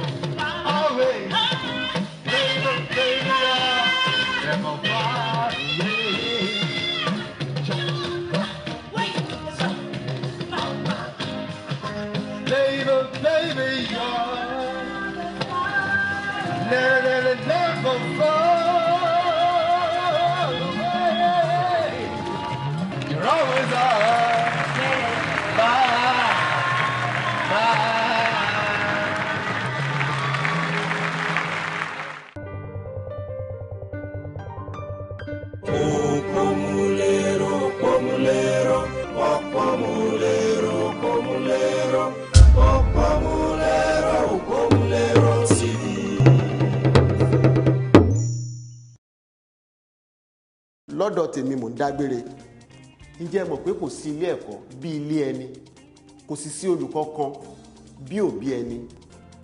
always. Baby, baby, never far away. Baby, baby, you're never far away. You're always lọ́dọ̀ tèmi mò ń dágbére. Ǹjẹ́ mọ̀ pé kò sí ilé ẹ̀kọ́ bí ilé ẹni, kò sì sí olùkọ́ kan bí òbí ẹni.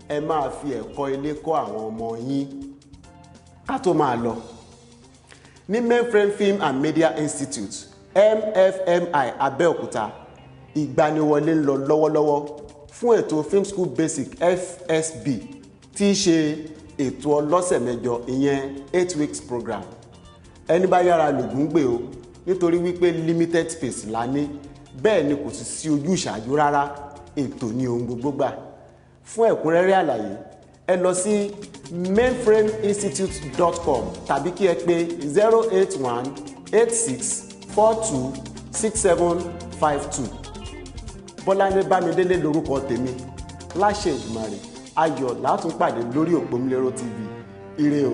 Ẹ máa fi ẹ̀kọ́ ilé kọ́ àwọn ọmọ yín. Ká tó máa lọ. Ní Mainframe Film and Media Institute MFMI Abẹ́òkúta, ìgbaniwọlé ń lọ lọ́wọ́lọ́wọ́ fún ètò Film School Basic FSB tí í ṣe ètò ọlọ́sẹ̀ mẹ́jọ ìyẹn 8 weeks program. Ẹni bá yára lògùn gbé o nítorí wípé limited space la ní, bẹ́ẹ̀ ni kò sì sí ojú ìṣáájú rárá, ètò ní ohun gbogbo gbà. Fún ẹ̀kúnrẹ́rẹ́ àlàyé ẹ lọ sí mainframeinstitute.com tàbí kí ẹ pè 081 86 42 67 52. Bọ́láńlé Bámidélé lórúkọ tèmi. Láṣẹ Èdùmàrè, ayọ̀ látún pàdé lórí Òpómúléró TV. Ire o.